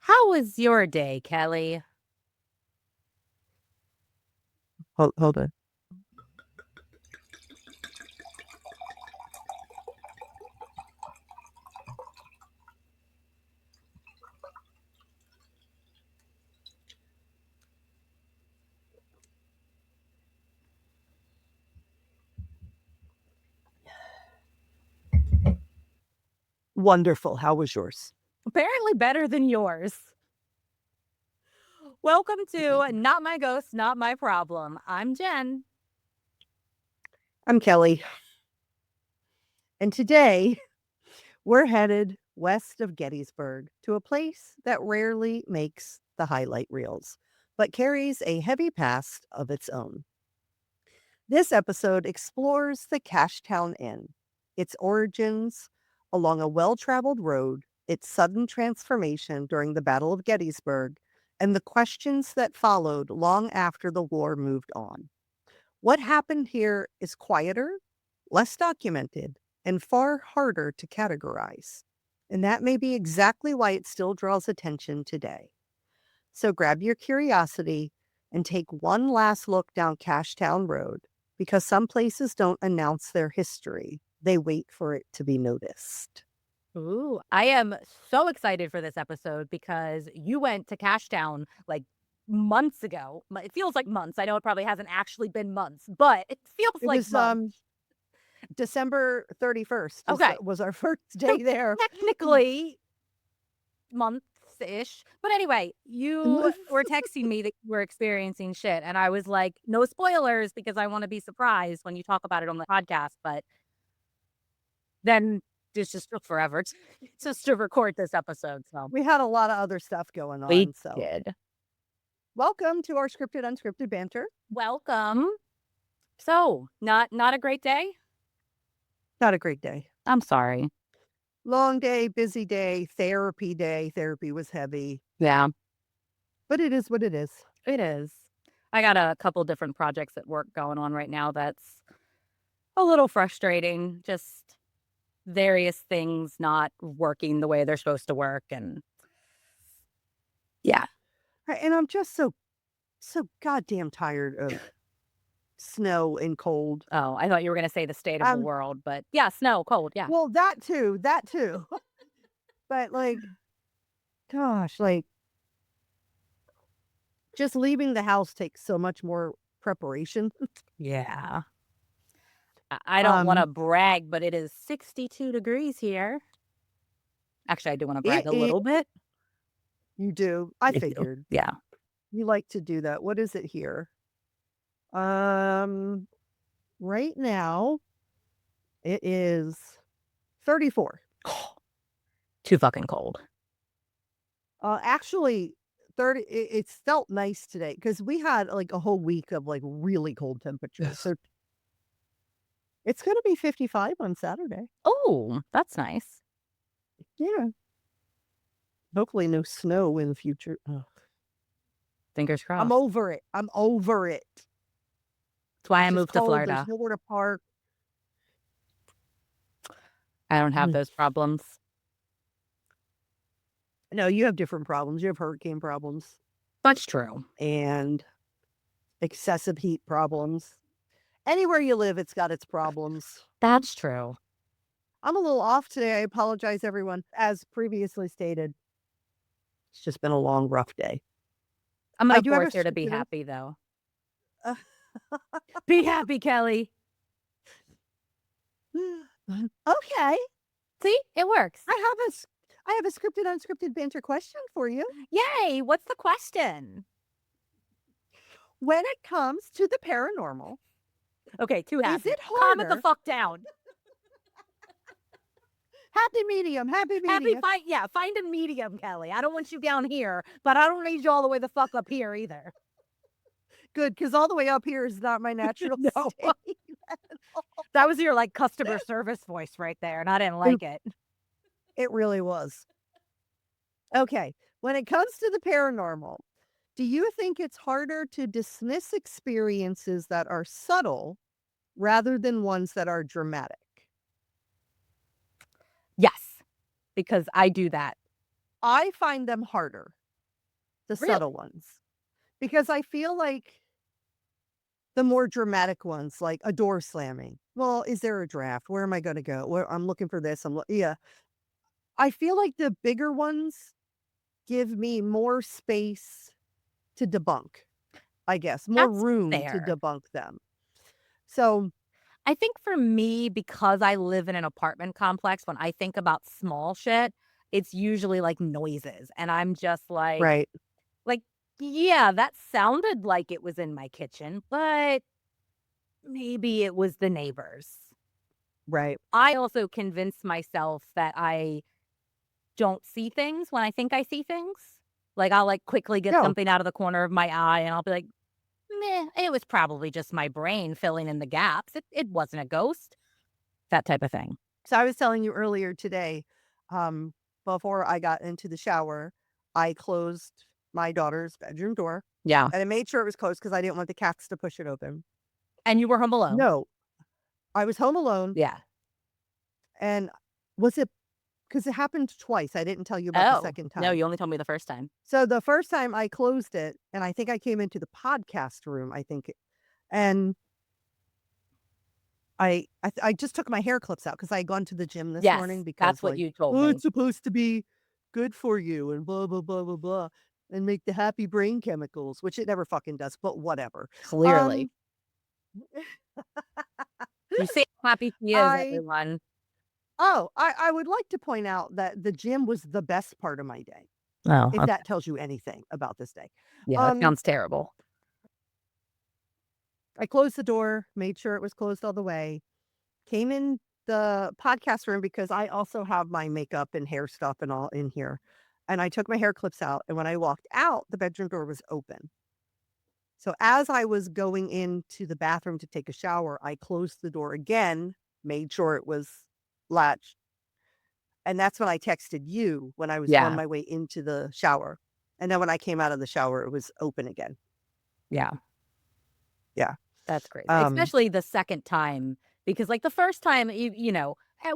How was your day, Kelly? Hold on. Wonderful. How was yours? Apparently better than yours. Welcome to Not My Ghost, Not My Problem. I'm Jen. I'm Kelly. And today we're headed west of Gettysburg to a place that rarely makes the highlight reels, but carries a heavy past of its own. This episode explores the Cashtown Inn, its origins along a well-traveled road, its sudden transformation during the Battle of Gettysburg, and the questions that followed long after the war moved on. What happened here is quieter, less documented, and far harder to categorize. And that may be exactly why it still draws attention today. So grab your curiosity and take one last look down Cashtown Road, because some places don't announce their history. They wait for it to be noticed. Ooh, I am so excited for this episode because you went to Cashtown like months ago. It feels like months. I know it probably hasn't actually been months, but it feels It like was months. December 31st Okay. was our first So day there. technically months-ish. But anyway, you were texting me that you were experiencing shit, and I was like, "No spoilers," because I wanna be surprised when you talk about it on the podcast, but then it just took forever just to record this episode, so We had a lot of other stuff going we on, so did. welcome to our scripted unscripted banter. Welcome. So, not a great day? Not a great day. I'm sorry. Long day, busy day, therapy day. Therapy was heavy, Yeah, but it is what it is. it is. I got a couple different projects at work going on right now that's a little frustrating, just various things not working the way they're supposed to work, and yeah. Right, and I'm just so goddamn tired of snow and cold. Oh, I thought you were gonna say the state of the Um, world, but yeah, snow, cold, yeah. well, that too. But like, gosh, like just leaving the house takes so much more preparation. Yeah. I don't wanna Um, brag, but it is 62 degrees here. Actually, I do wanna brag a it little bit. you do. I I do. figured Yeah. you like to do that. What is it here? Um, right now it is 34. Too fucking cold. Actually, 30 it's felt nice today because we had, like, a whole week of, like, really cold temperatures, Yes. so it's gonna be 55 on Saturday. Oh, that's nice. Yeah. Hopefully no snow in the future. Ugh. Fingers I'm crossed. over it. I'm over it. That's why I It's just moved to cold, there's Florida. nowhere to park. I don't have Mm. those problems. No, you have different problems. You have hurricane problems That's true. and excessive heat problems. Anywhere you live, it's got its problems. That's true. I'm a little off today. I apologize, everyone. As previously stated, it's just been a long, rough day. I'm I gonna do have a force her to be scripted happy, though. uh, Be happy, Kelly. Okay. See? It works. I have a scripted, unscripted banter question for you. Yay! What's the question? When it comes to the paranormal, Okay, too is happy. it Calm it the harder? fuck down. Happy medium, happy Happy medium. fight, yeah, find a medium, Kelly. I don't want you down here, but I don't need you all the way the fuck up here either. Good, because all the way up here is not my natural No. state. That was your, like, customer service voice right there, and I didn't like it. It really was. Okay, when it comes to the paranormal, do you think it's harder to dismiss experiences that are subtle rather than ones that are dramatic? Yes, because I do that I find them harder, the Really? subtle ones, because I feel like the more dramatic ones, like a door slamming. Well, is there a draft? Where am I gonna go? Where I'm looking for this. Yeah. I feel like the bigger ones give me more space to debunk, I guess, more That's room to fair. debunk them. So, I think for me, because I live in an apartment complex, when I think about small shit, it's usually like noises. And I'm just right, like, yeah, that sounded like it was in my kitchen, but maybe it was the neighbors. right. I also convince myself that I don't see things when I think I see things. Like, I'll like quickly get No. something out of the corner of my eye and I'll be like, meh, it was probably just my brain filling in the gaps. It wasn't a ghost, that type of thing. So I was telling you earlier today, um, before I got into the shower, I closed my daughter's bedroom door Yeah. and I made sure it was closed because I didn't want the cats to push it open. And you were home alone. No, I was home alone Yeah. and was it because it happened twice. I didn't tell you about the Oh, second no, time. you only told me the first time. So the first time I closed it, and I think I came into the podcast room, and I just took my hair clips out because I had gone to the gym this morning Yes, that's because, what like, you told "Oh, me. it's supposed to be good for you and blah, blah, blah, blah, blah, and make the happy brain chemicals," which it never fucking does, but whatever. Clearly. Um, You see how happy she is, I everyone. I would like to point out that the gym was the best part of my day, Oh, if okay. that tells you anything about this day. Yeah, that Um, sounds terrible. I closed the door, made sure it was closed all the way, came in the podcast room because I also have my makeup and hair stuff and all in here. And I took my hair clips out, and when I walked out, the bedroom door was open. So as I was going into the bathroom to take a shower, I closed the door again, made sure it was latched. And that's when I texted you when I was on Yeah, my way into the shower. And then when I came out of the shower, it was open again. yeah. Yeah. That's crazy, Um, especially the second time, because, like, the first time,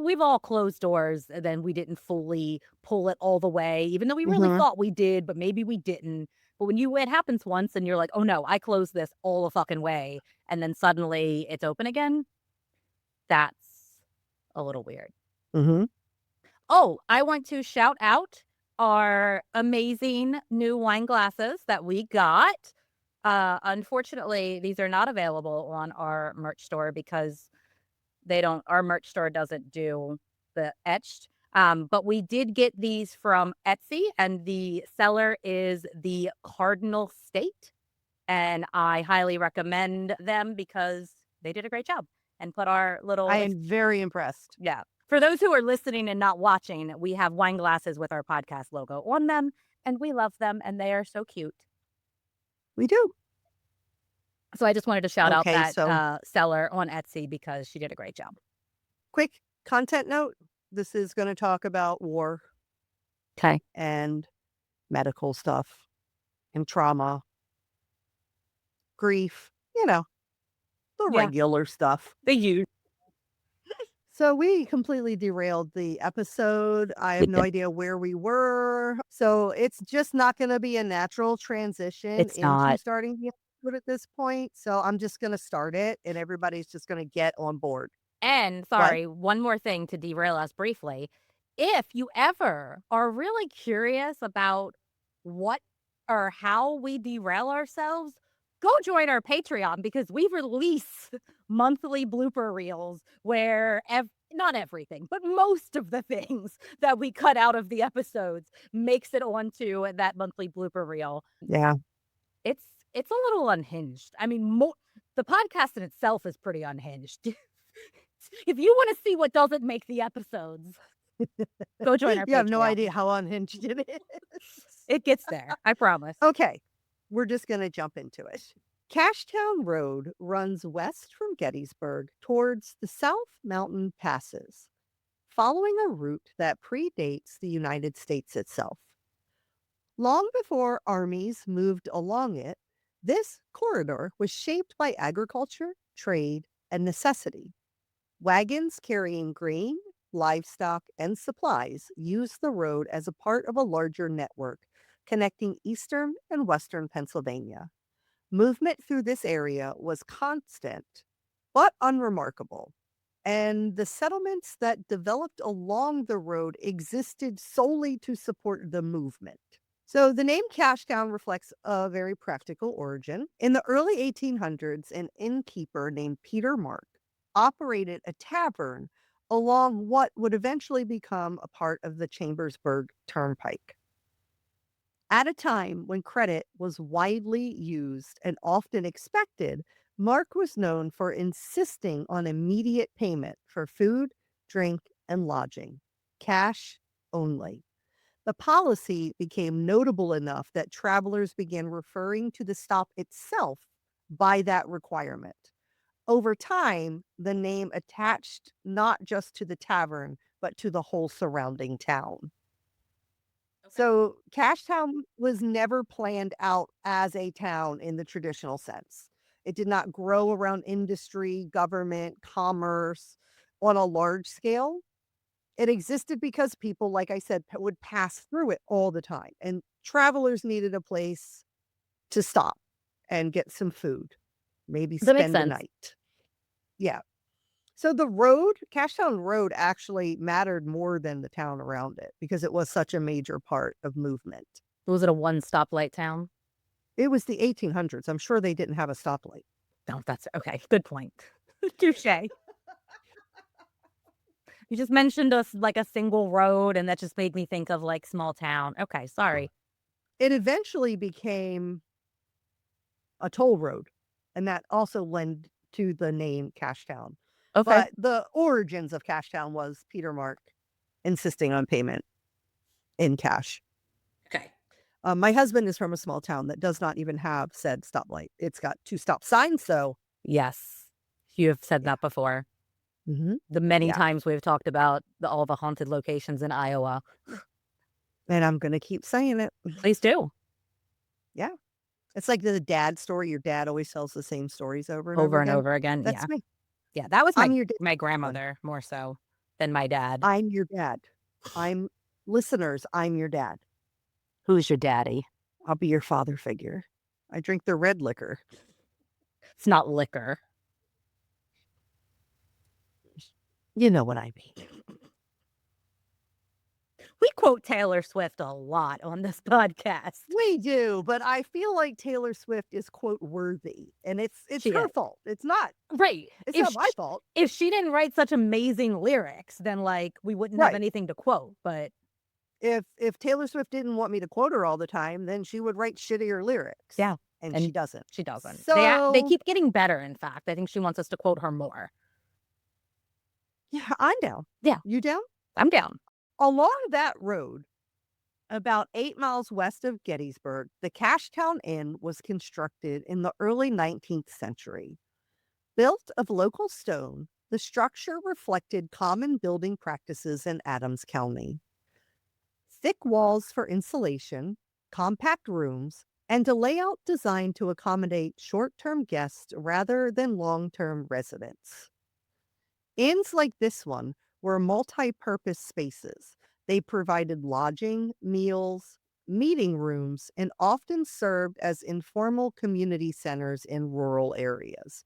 we've all closed doors, and then we didn't fully pull it all the way, even though we really mhm, thought we did, but maybe we didn't. But when it happens once and you're like, "Oh, no, I closed this all the fucking way," and then suddenly it's open again, that's a little weird. mhm. Oh, I want to shout out our amazing new wine glasses that we got. Unfortunately, these are not available on our merch store because our merch store doesn't do the etched. But we did get these from Etsy, and the seller is the Cardinal State. And I highly recommend them because they did a great job and put our I little am very impressed. yeah. For those who are listening and not watching, we have wine glasses with our podcast logo on them, and we love them, and they are so cute. We do. So I just wanted to shout out Okay, that, so seller on Etsy because she did a great job. quick content note. This is going to talk about war Okay. and medical stuff and trauma, grief, the Yeah. regular stuff. They use So we completely derailed the episode. I we have no did. idea where we were. So it's just not going to be a natural transition It's into not. starting the episode at this point. So I'm just going to start it and everybody's just going to get on board. And What? sorry, one more thing to derail us briefly. If you ever are really curious about what or how we derail ourselves, go join our Patreon because we release monthly blooper reels where not everything, but most of the things that we cut out of the episodes makes it onto that monthly blooper reel. Yeah. It's it's a little unhinged. I mean, the podcast in itself is pretty unhinged. If you wanna see what doesn't make the episodes, go join our You have no Patreon. idea how unhinged it is. It gets there, I promise. Okay, we're just going to jump into it. Cashtown Road runs west from Gettysburg towards the South Mountain Passes, following a route that predates the United States itself. Long before armies moved along it, this corridor was shaped by agriculture, trade, and necessity. Wagons carrying grain, livestock, and supplies used the road as a part of a larger network connecting eastern and western Pennsylvania. Movement through this area was constant, but unremarkable. And the settlements that developed along the road existed solely to support the movement. So the name Cashtown reflects a very practical origin. In the early 1800s, an innkeeper named Peter Mark operated a tavern along what would eventually become a part of the Chambersburg Turnpike. At a time when credit was widely used and often expected, Mark was known for insisting on immediate payment for food, drink, and lodging, cash only. The policy became notable enough that travelers began referring to the stop itself by that requirement. Over time, the name attached not just to the tavern, but to the whole surrounding town. Okay. So, Cashtown was never planned out as a town in the traditional sense. It did not grow around industry, government, commerce on a large scale. It existed because people, like I said, would pass through it all the time, and travelers needed a place to stop and get some food, maybe That makes spend the sense. night. Yeah. So the road, Cashtown Road, actually mattered more than the town around it because it was such a major part of movement. Was it a one stoplight town? It was the 1800s. I'm sure they didn't have a stoplight. No, that's okay. Good point. Touche. You just mentioned us like a single road, and that just made me think of like small town. Okay, sorry. It eventually became a toll road, and that also lent to the name Cashtown. Okay. But the origins of Cashtown was Peter Mark insisting on payment in cash. Okay. My husband is from a small town that does not even have said stoplight. It's got two stop signs, so Yes. You have said yeah. that before. Mhm. The many Yeah, times we've talked about all the haunted locations in Iowa. and I'm gonna keep saying it. Please do. Yeah. It's like the dad story. Your dad always tells the same stories over and over Over and again. over again. That's Yeah. me. Yeah. That was I'm your dad my one. grandmother more so than my dad. I'm your dad. I'm listeners, I'm your dad. Who's your daddy? I'll be your father figure. I drink the red liquor. It's not liquor. You know what I mean. We quote Taylor Swift a lot on this podcast. We do, but I feel like Taylor Swift is quote worthy, and it's She her is. fault. It's not. Right. It's not my fault. If she didn't write such amazing lyrics, then, like, we wouldn't have Right. anything to quote, but If Taylor Swift didn't want me to quote her all the time, then she would write shittier lyrics, yeah, and she and doesn't. she doesn't. They So, keep getting better, in fact. I think she wants us to quote her more. yeah, I'm down. Yeah, You down? I'm down. Along that road, about 8 miles west of Gettysburg, the Cashtown Inn was constructed in the early 19th century. Built of local stone, the structure reflected common building practices in Adams County. Thick walls for insulation, compact rooms, and a layout designed to accommodate short term guests rather than long term residents. Inns like this one were multi purpose spaces. They provided lodging, meals, meeting rooms, and often served as informal community centers in rural areas.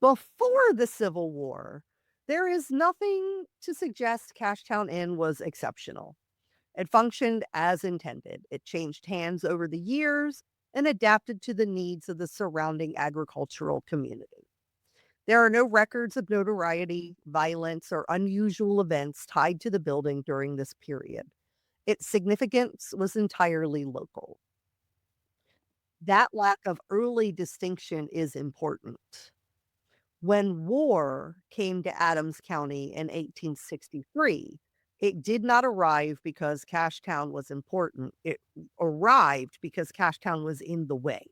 Before the Civil War, there is nothing to suggest Cashtown Inn was exceptional. It functioned as intended. It changed hands over the years and adapted to the needs of the surrounding agricultural community. There are no records of notoriety, violence, or unusual events tied to the building during this period. Its significance was entirely local. That lack of early distinction is important. When war came to Adams County in 1863, it did not arrive because Cashtown was important. It arrived because Cashtown was in the way.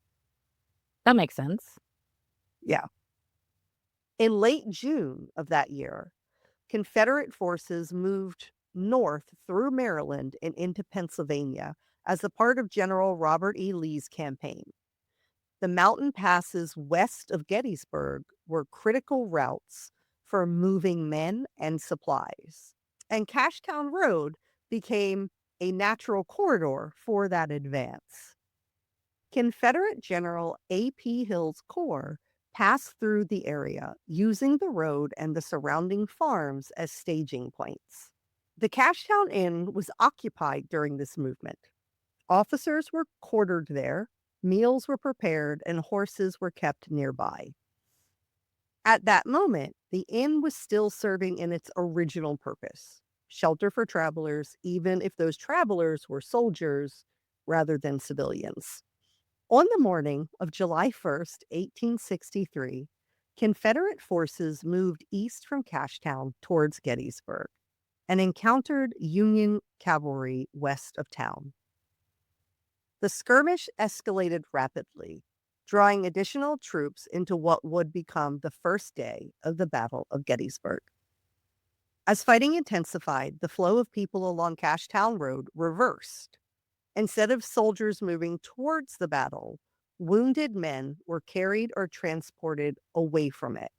That makes sense. Yeah. In late June of that year, Confederate forces moved north through Maryland and into Pennsylvania as a part of General Robert E. Lee's campaign. The mountain passes west of Gettysburg were critical routes for moving men and supplies. And Cashtown Road became a natural corridor for that advance. Confederate General A.P. Hill's corps passed through the area, using the road and the surrounding farms as staging points. The Cashtown Inn was occupied during this movement. Officers were quartered there, meals were prepared, and horses were kept nearby. At that moment, the inn was still serving in its original purpose, shelter for travelers, even if those travelers were soldiers rather than civilians. On the morning of July 1st, 1863, Confederate forces moved east from Cashtown towards Gettysburg and encountered Union cavalry west of town. The skirmish escalated rapidly, drawing additional troops into what would become the first day of the Battle of Gettysburg. As fighting intensified, the flow of people along Cashtown Road reversed. Instead of soldiers moving towards the battle, wounded men were carried or transported away from it.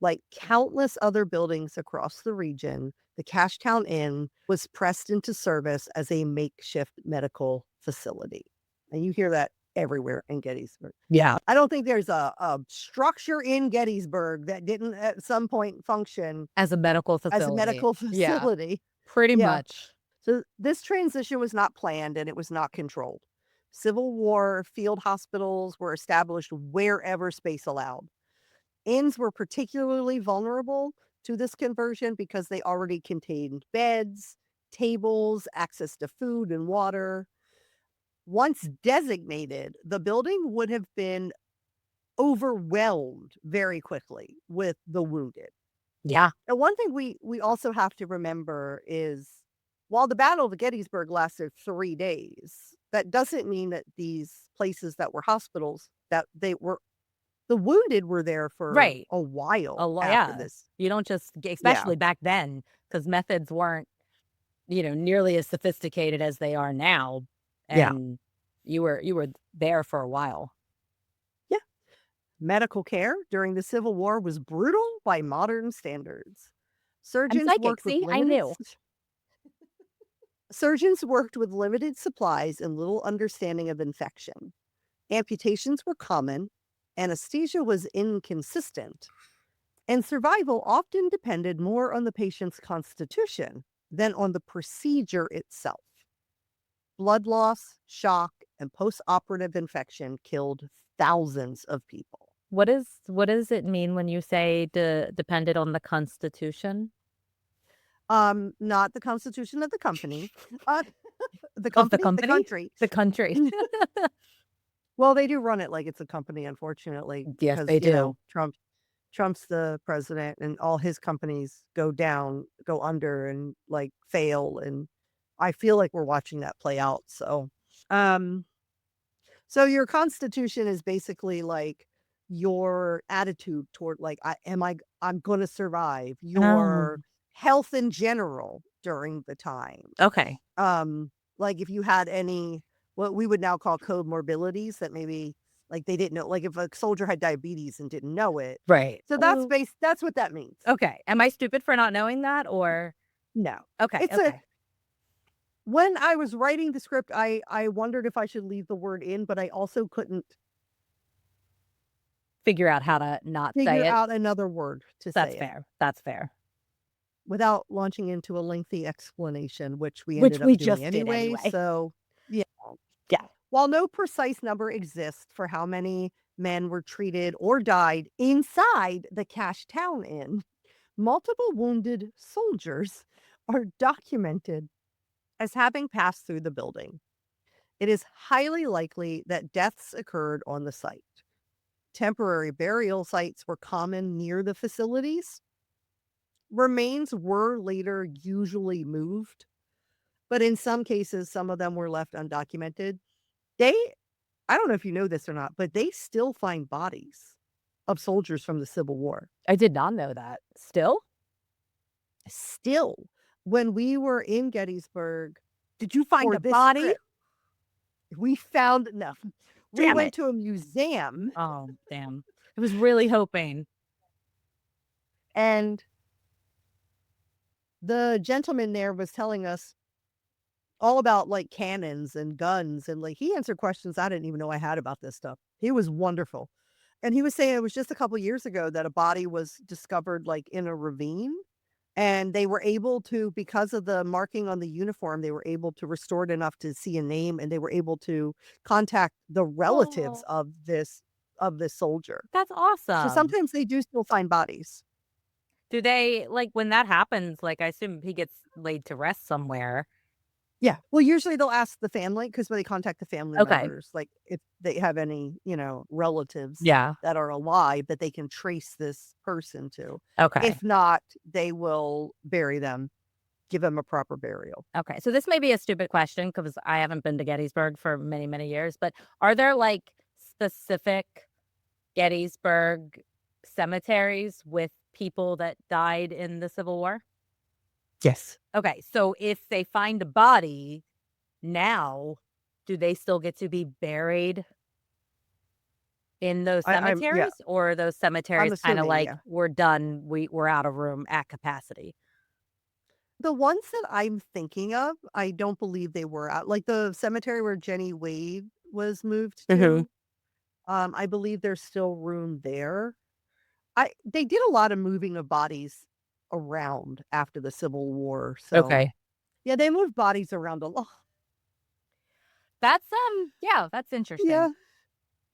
Like countless other buildings across the region, the Cashtown Inn was pressed into service as a makeshift medical facility. And you hear that everywhere in Gettysburg. Yeah. I don't think there's a structure in Gettysburg that didn't at some point function As a medical as a facility. medical Yeah, facility. pretty Yeah. much. So this transition was not planned and it was not controlled. Civil War field hospitals were established wherever space allowed. Inns were particularly vulnerable to this conversion because they already contained beds, tables, access to food and water. Once designated, the building would have been overwhelmed very quickly with the wounded. Yeah. And one thing we also have to remember is while the Battle of Gettysburg lasted 3 days, that doesn't mean that these places that were hospitals, that they were the wounded were there for Right. a while Yeah. after this. You don't just Yeah. especially back then, because methods weren't, nearly as sophisticated as they are now, Yeah. and you were there for a while. Yeah. Medical care during the Civil War was brutal by modern standards. I'm Surgeons psychic, worked with see? I knew. Surgeons worked with limited supplies and little understanding of infection. Amputations were common, anesthesia was inconsistent, and survival often depended more on the patient's constitution than on the procedure itself. Blood loss, shock, and post-operative infection killed thousands of people. What does it mean when you say depended on the Constitution? Not the constitution of the company. The Of the company? The company? country. The country. Well, they do run it like it's a company, unfortunately, Yes, because, they do. Trump's the president and all his companies go down, go under and, like, fail, and I feel like we're watching that play out, um so your constitution is basically, like, your attitude toward, like, I'm gonna survive, Oh, your health in general during the time. okay. Like, if you had any what we would now call comorbidities that maybe, like, they didn't know, like, if a soldier had diabetes and didn't know it. Right. So Oh, that's what that means. okay. Am I stupid for not knowing that, or No. okay, It's a okay. when I was writing the script, I wondered if I should leave the word in, but I also couldn't Figure out how to not say figure it. out another word to That's say it fair. That's fair. without launching into a lengthy explanation, which we Which ended up we doing just did anyway, anyway. so yeah. Yeah. While no precise number exists for how many men were treated or died inside the Cashtown Inn, multiple wounded soldiers are documented as having passed through the building. It is highly likely that deaths occurred on the site. Temporary burial sites were common near the facilities. Remains were later usually moved, but in some cases, some of them were left undocumented. They I don't know if you know this or not, but they still find bodies of soldiers from the Civil War. I did not know that. Still? Still, when we were in Gettysburg Did you find for a this body? trip, we found no. We Damn went it. to a museum Oh, damn. I was really hoping. And the gentleman there was telling us all about, like, cannons and guns, and, like, he answered questions I didn't even know I had about this stuff. He was wonderful. And he was saying it was just a couple years ago that a body was discovered, like, in a ravine, and they were able to, because of the marking on the uniform, they were able to restore it enough to see a name, and they were able to contact the relatives Oh, of this soldier. that's So awesome. sometimes they do still find bodies. Do they like, when that happens, like, I assume he gets laid to rest somewhere. Yeah. Well, usually they'll ask the family because when they contact the family Okay. members, like, if they have any, relatives Yeah. that are alive that they can trace this person to. Okay. If not, they will bury them, give them a proper burial. Okay. So this may be a stupid question because I haven't been to Gettysburg for many, many years, but are there like specific Gettysburg cemeteries with people that died in the Civil War? Yes. Okay. So if they find a body now, do they still get to be buried in those Yeah, cemeteries, or are those I'm cemeteries kinda assuming, like, yeah. "We're done, we're out of room at capacity"? The ones that I'm thinking of, I don't believe they were out, like, the cemetery where Jenny Wade was moved Mhm. to, I believe there's still room there. They did a lot of moving of bodies around after the Civil War, so Okay. yeah, they moved bodies around a lot. That's, yeah, that's Yeah, interesting.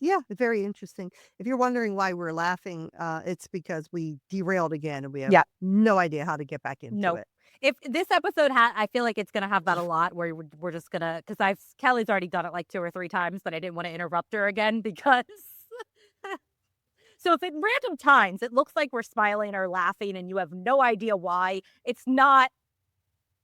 yeah, very interesting. If you're wondering why we're laughing, it's because we derailed again and we have Yeah. no idea how to get back into Nope. it. If this episode I feel like it's gonna have that a lot where we're just gonna, because Kelly's already done it like 2 or 3 times, but I didn't wanna interrupt her again because so if at random times it looks like we're smiling or laughing and you have no idea why, it's not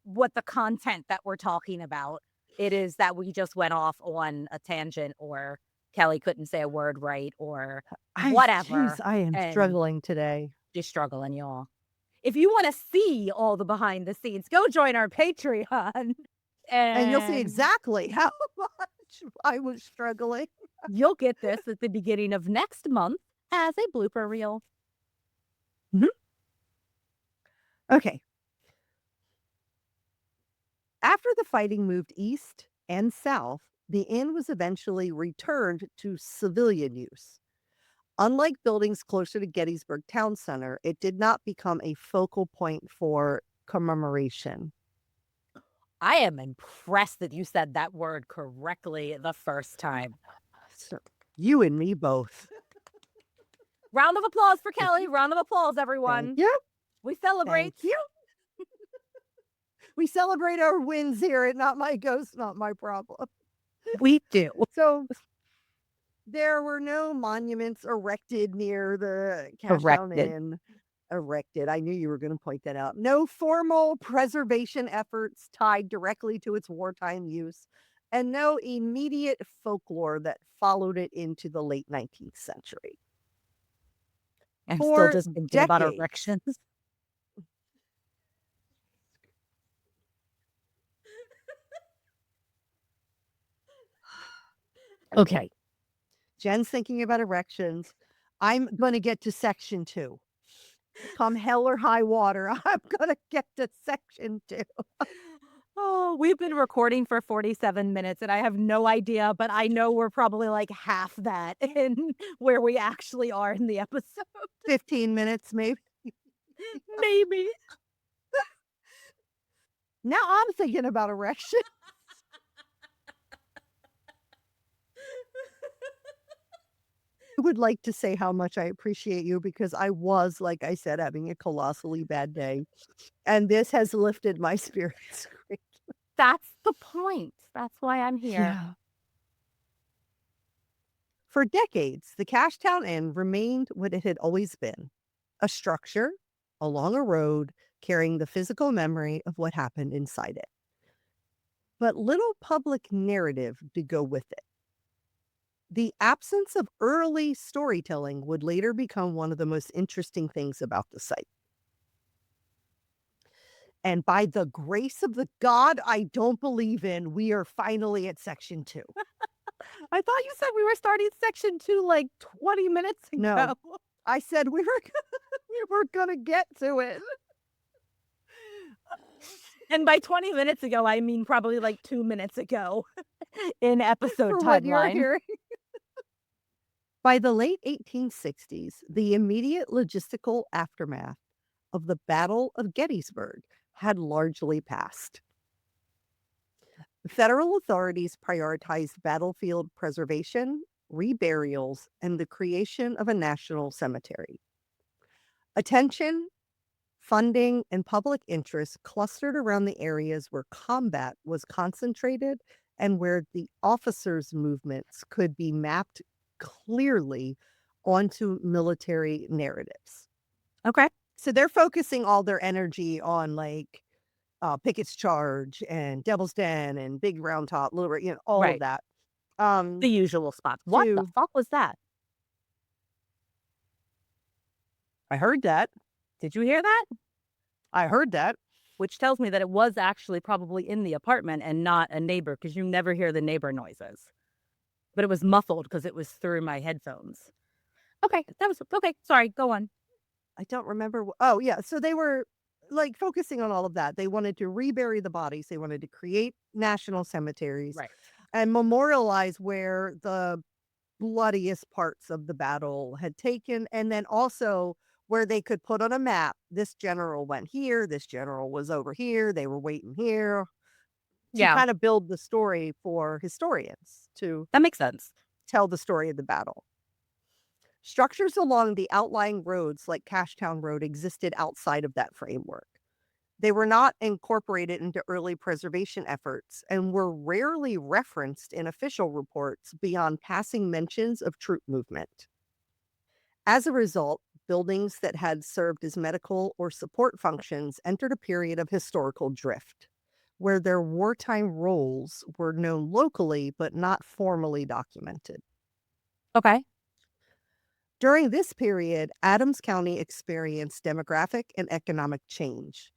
what the content that we're talking about. It is that we just went off on a tangent, or Kelly couldn't say a word right, or Jeez, whatever, I am and struggling today. just struggling, y'all. If you wanna see all the behind the scenes, go join our Patreon, And you'll see and exactly how much I was struggling. you'll get this at the beginning of next month as a blooper reel. Mhm. Okay. After the fighting moved east and south, the inn was eventually returned to civilian use. Unlike buildings closer to Gettysburg Town Center, it did not become a focal point for commemoration. I am impressed that you said that word correctly the first time. So, you and me both. Round of applause for Thank Kelly. you. Round of applause, Thank everyone. you. We celebrate. Thank you. We celebrate our wins here at Not My Ghost, Not My Problem. We do. So there were no monuments erected near the Cashtown Corrected. Inn. Erected. I knew you were going to point that out. No formal preservation efforts tied directly to its wartime use, and no immediate folklore that followed it into the late 19th century. I'm still For just thinking about decades, erections. Okay. Jen's thinking about erections. I'm going to get to section 2. Come hell or high water, I'm going to get to section 2. Oh, we've been recording for 47 minutes and I have no idea, but I know we're probably like half that in where we actually are in the episode. 15 minutes, maybe. Maybe. Now I'm thinking about erection. I would like to say how much I appreciate you because I was, like I said, having a colossally bad day, and this has lifted my spirits greatly. That's the point. That's why I'm here. Yeah. For decades, the Cashtown Inn remained what it had always been, a structure along a road carrying the physical memory of what happened inside it, but little public narrative to go with it. The absence of early storytelling would later become one of the most interesting things about the site. And by the grace of the God I don't believe in, we are finally at section 2. I thought you said we were starting section 2 like 20 minutes No, ago. I said we were We're gonna get to it. And by 20 minutes ago, I mean probably like 2 minutes ago in episode For what you're timeline. hearing. By the late 1860s, the immediate logistical aftermath of the Battle of Gettysburg had largely passed. Federal authorities prioritized battlefield preservation, reburials, and the creation of a national cemetery. Attention, funding, and public interest clustered around the areas where combat was concentrated and where the officers' movements could be mapped clearly onto military narratives. Okay. So they're focusing all their energy on like Pickett's Charge and Devil's Den and Big Round Top, Little, all of Right. that. The usual spots. What the To fuck was that? I heard that. Did you hear that? I heard that. Which tells me that it was actually probably in the apartment and not a neighbor, because you never hear the neighbor noises. But it was muffled because it was through my headphones. Okay, that was okay. Sorry, go on. I don't remember. Oh, yeah. So they were like focusing on all of that. They wanted to rebury the bodies. They wanted to create national cemeteries Right. and memorialize where the bloodiest parts of the battle had taken. And then also where they could put on a map, this general went here, this general was over here, they were waiting here to Yeah, kind of build the story for historians to that makes sense. tell the story of the battle. Structures along the outlying roads like Cashtown Road existed outside of that framework. They were not incorporated into early preservation efforts and were rarely referenced in official reports beyond passing mentions of troop movement. As a result, buildings that had served as medical or support functions entered a period of historical drift, where their wartime roles were known locally but not formally documented. Okay. During this period, Adams County experienced demographic and economic change.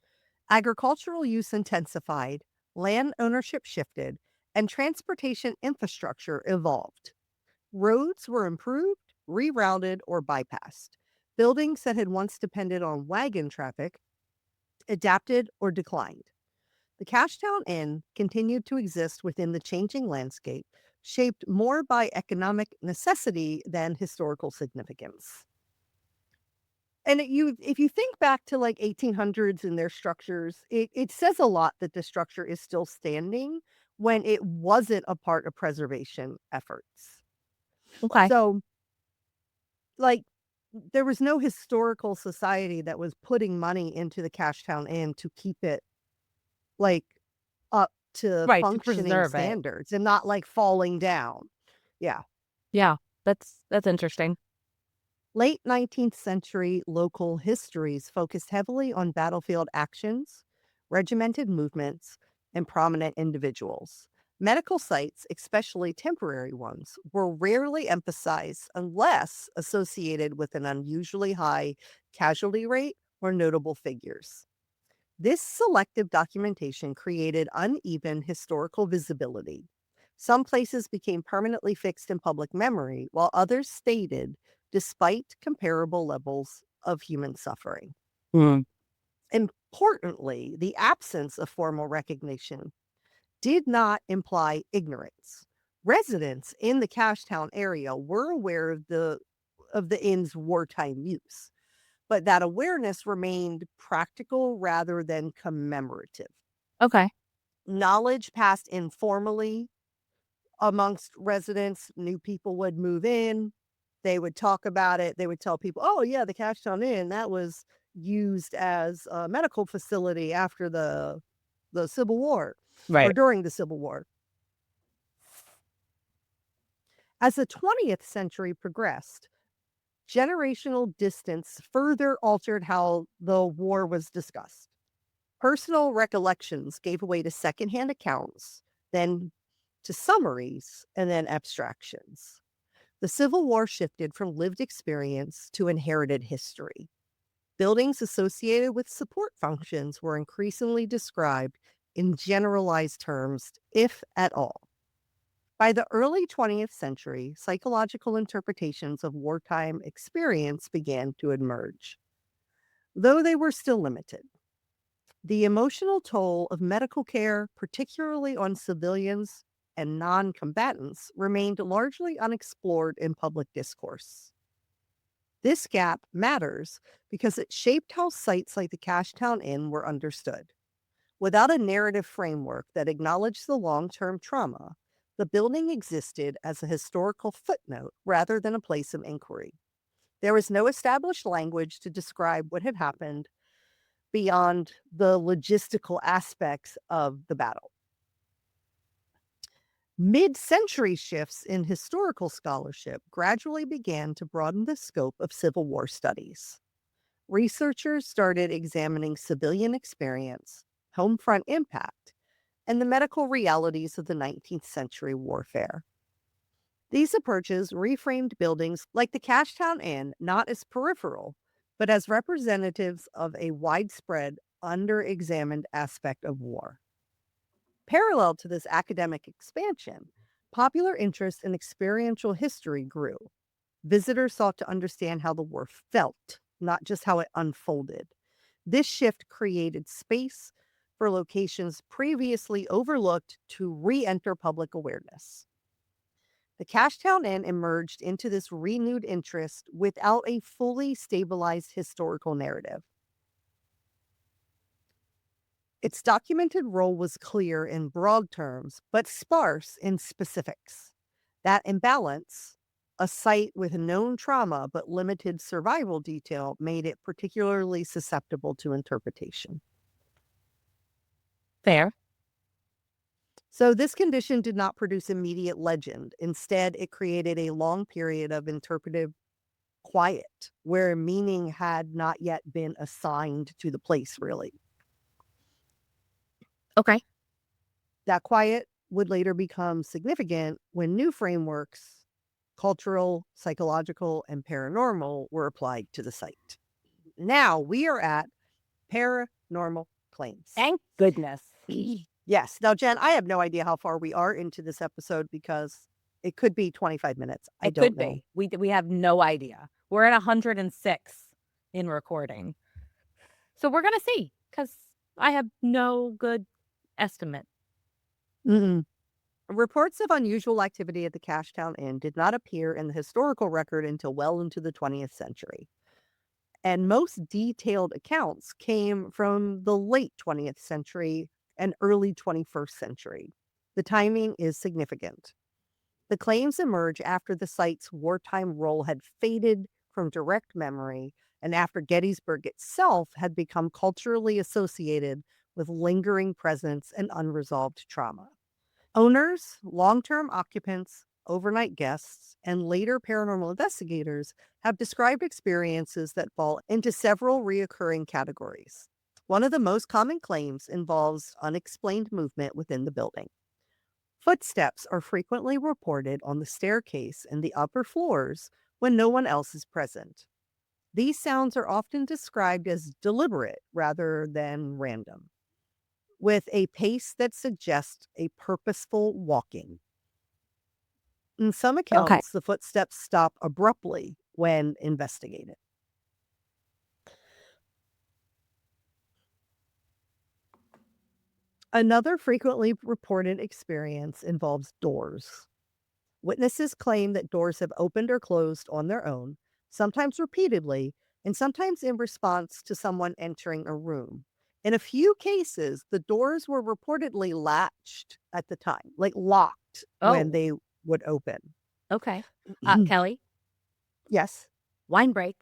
Agricultural use intensified, land ownership shifted, and transportation infrastructure evolved. Roads were improved, rerouted, or bypassed. Buildings that had once depended on wagon traffic adapted or declined. The Cashtown Inn continued to exist within the changing landscape, shaped more by economic necessity than historical significance. And if you think back to like 1800s and their structures, it says a lot that the structure is still standing when it wasn't a part of preservation efforts. Okay. So, like, there was no historical society that was putting money into the Cashtown Inn to keep it like up to Right, to functioning preserve it. standards and not like falling down. Yeah. Yeah, that's interesting. Late 19th century local histories focused heavily on battlefield actions, regimented movements, and prominent individuals. Medical sites, especially temporary ones, were rarely emphasized unless associated with an unusually high casualty rate or notable figures. This selective documentation created uneven historical visibility. Some places became permanently fixed in public memory, while others stayed despite comparable levels of human suffering. Mm. Importantly, the absence of formal recognition did not imply ignorance. Residents in the Cashtown area were aware of the inn's wartime use, but that awareness remained practical rather than commemorative. Okay. Knowledge passed informally amongst residents. New people would move in, they would talk about it, they would tell people, "Oh, yeah, the Cashtown Inn, that was used as a medical facility after the Civil War or Right. during the Civil War." As the 20th century progressed, generational distance further altered how the war was discussed. Personal recollections gave way to secondhand accounts, then to summaries, and then abstractions. The Civil War shifted from lived experience to inherited history. Buildings associated with support functions were increasingly described in generalized terms, if at all. By the early 20th century, psychological interpretations of wartime experience began to emerge. though they were still limited. The emotional toll of medical care, particularly on civilians and non combatants, remained largely unexplored in public discourse. This gap matters because it shaped how sites like the Cashtown Inn were understood. Without a narrative framework that acknowledged the long term trauma, the building existed as a historical footnote rather than a place of inquiry. There was no established language to describe what had happened beyond the logistical aspects of the battle. Mid century shifts in historical scholarship gradually began to broaden the scope of Civil War studies. Researchers started examining civilian experience, home front impact, and the medical realities of the 19th century warfare. These approaches reframed buildings like the Cashtown Inn not as peripheral, but as representatives of a widespread, under-examined aspect of war. Parallel to this academic expansion, popular interest in experiential history grew. Visitors sought to understand how the war felt, not just how it unfolded. This shift created space for locations previously overlooked to re enter public awareness. The Cashtown Inn emerged into this renewed interest without a fully stabilized historical narrative. Its documented role was clear in broad terms, but sparse in specifics. That imbalance, a site with known trauma but limited survival detail, made it particularly susceptible to interpretation. Fair. So, this condition did not produce immediate legend. Instead, it created a long period of interpretive quiet where meaning had not yet been assigned to the place, really. Okay. That quiet would later become significant when new frameworks, cultural, psychological, and paranormal, were applied to the site. Now we are at paranormal claims. Thank goodness. Yes. Now, Jen, I have no idea how far we are into this episode because it could be 25 minutes. I It don't could know. be. We have no idea. We're at 106 in recording. So we're going to see because I have no good estimate. Mm-mm. Reports of unusual activity at the Cashtown Inn did not appear in the historical record until well into the 20th century. And most detailed accounts came from the late 20th century and early 21st century. The timing is significant. The claims emerge after the site's wartime role had faded from direct memory and after Gettysburg itself had become culturally associated with lingering presence and unresolved trauma. Owners, long term occupants, overnight guests, and later paranormal investigators have described experiences that fall into several reoccurring categories. One of the most common claims involves unexplained movement within the building. Footsteps are frequently reported on the staircase and the upper floors when no one else is present. These sounds are often described as deliberate rather than random, with a pace that suggests a purposeful walking. In some Okay. accounts, the footsteps stop abruptly when investigated. Another frequently reported experience involves doors. Witnesses claim that doors have opened or closed on their own, sometimes repeatedly, and sometimes in response to someone entering a room. In a few cases, the doors were reportedly latched at the time, like locked when Oh, they would open. okay. Kelly, Yes. wine break.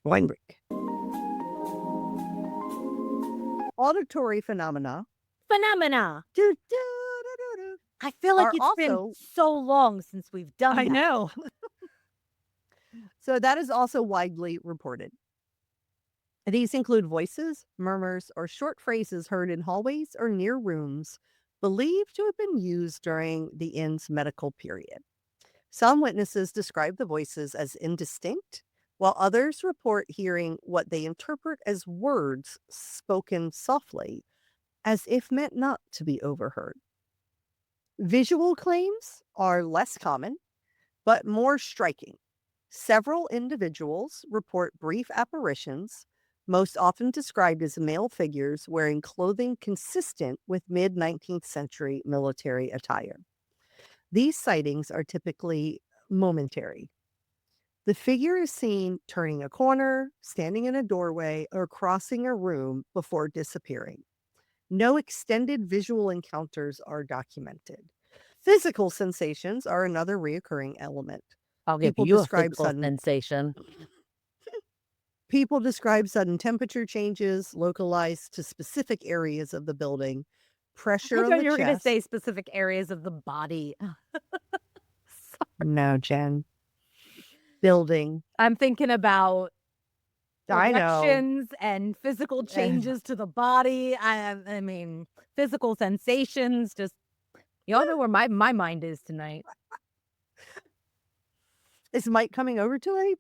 Wine break. Auditory phenomena Phenomena. do, do, do, do, do, I feel like are it's been also, so long since we've done I that. know. So that is also widely reported. These include voices, murmurs, or short phrases heard in hallways or near rooms believed to have been used during the inn's medical period. Some witnesses describe the voices as indistinct, while others report hearing what they interpret as words spoken softly, as if meant not to be overheard. Visual claims are less common, but more striking. Several individuals report brief apparitions, most often described as male figures wearing clothing consistent with mid-19th century military attire. These sightings are typically momentary. The figure is seen turning a corner, standing in a doorway, or crossing a room before disappearing. No extended visual encounters are documented. Physical sensations are another reoccurring element. I'll give People you a describe physical sudden sensation. People describe sudden temperature changes localized to specific areas of the building, pressure I on thought the you were gonna chest. say specific areas of the body. No, Jen. Building. I'm thinking about I know. erections and physical Eh, changes to the body. I mean, physical sensations, just y'all know where my mind is tonight. Is Mike coming over tonight?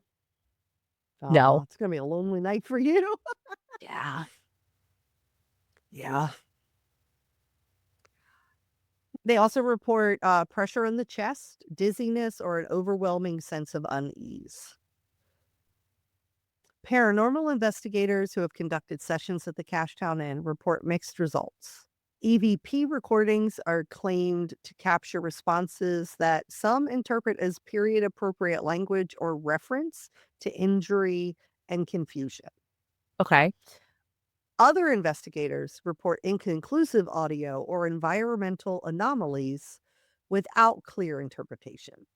Oh, No. it's gonna be a lonely night for you. Yeah. Yeah. They also report pressure in the chest, dizziness, or an overwhelming sense of unease. Paranormal investigators who have conducted sessions at the Cashtown Inn report mixed results. EVP recordings are claimed to capture responses that some interpret as period appropriate language or reference to injury and confusion. Okay. Other investigators report inconclusive audio or environmental anomalies without clear interpretation.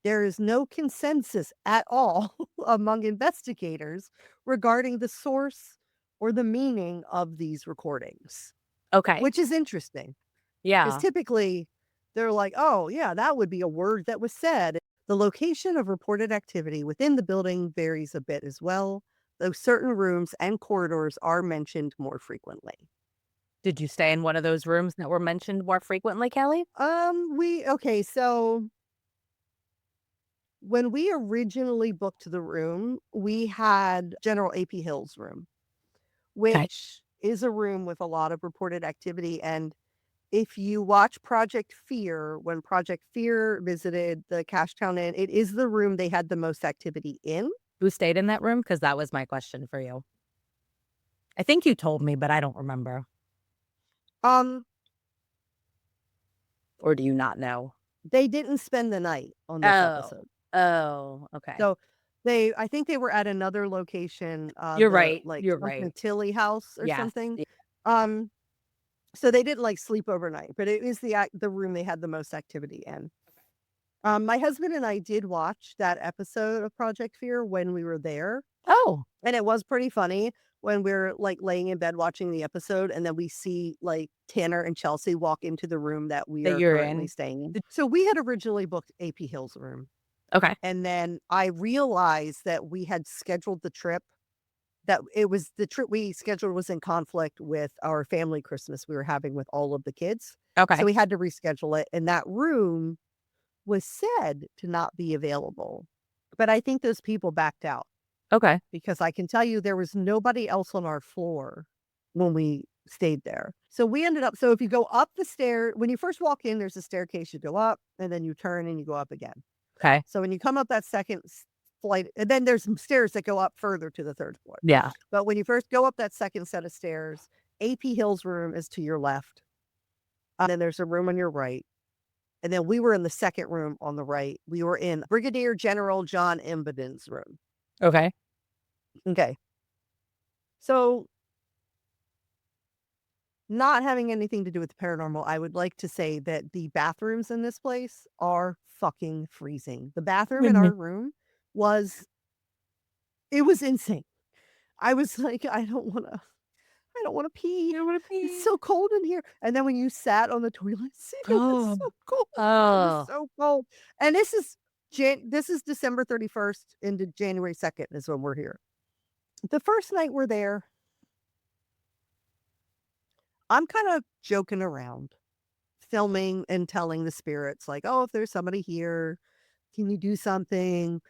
There is no consensus at all among investigators regarding the source or the meaning of these recordings, Okay. which is interesting because Yeah. typically they're like, oh, yeah, that would be a word that was said. The location of reported activity within the building varies a bit as well, though certain rooms and corridors are mentioned more frequently. Did you stay in one of those rooms that were mentioned more frequently, Kelly? So when we originally booked the room, we had General AP Hill's room, Okay. which is a room with a lot of reported activity. And if you watch Project Fear, when Project Fear visited the Cashtown Inn, it is the room they had the most activity in. Who stayed in that room? Because that was my question for you. I think you told me, but I don't remember. Um, Or do you not know? they didn't spend the night on this Oh. episode. Oh, okay. So I think they were at another location, You're the right. like You're something right. Tilly House or Yes. something. Um, so they didn't like sleep overnight, but it is the room they had the most activity in. My husband and I did watch that episode of Project Fear when we were there, Oh, and it was pretty funny when we're like laying in bed watching the episode, and then we see like Tanner and Chelsea walk into the room that we that are you're currently in. staying in. Did So we had originally booked AP Hill's room. Okay. And then I realized that we had scheduled the trip that it was the trip we scheduled was in conflict with our family Christmas we were having with all of the kids. So Okay. we had to reschedule it, and that room was said to not be available. But I think those people backed out Okay. because I can tell you there was nobody else on our floor when we stayed there. So we ended up so if you go up the stair when you first walk in, there's a staircase you go up, and then you turn and you go up again. Okay. So when you come up that second flight, and then there's some stairs that go up further to the third floor. Yeah. But when you first go up that second set of stairs, AP Hill's room is to your left. And then there's a room on your right. And then we were in the second room on the right. We were in Brigadier General John Imboden's room. Okay. Okay. So, not having anything to do with the paranormal, I would like to say that the bathrooms in this place are fucking freezing. The bathroom in Mhm. our room was it was insane. I was like, I don't wanna pee. You wanna It's pee? so cold in here. And then when you sat on the toilet seat, it was Oh. so cold. It was Oh. so cold. And this is December 31st into January 2nd is when we're here. The first night we're there, I'm kinda joking around, filming and telling the spirits like, "Oh, if there's somebody here, can you do something?"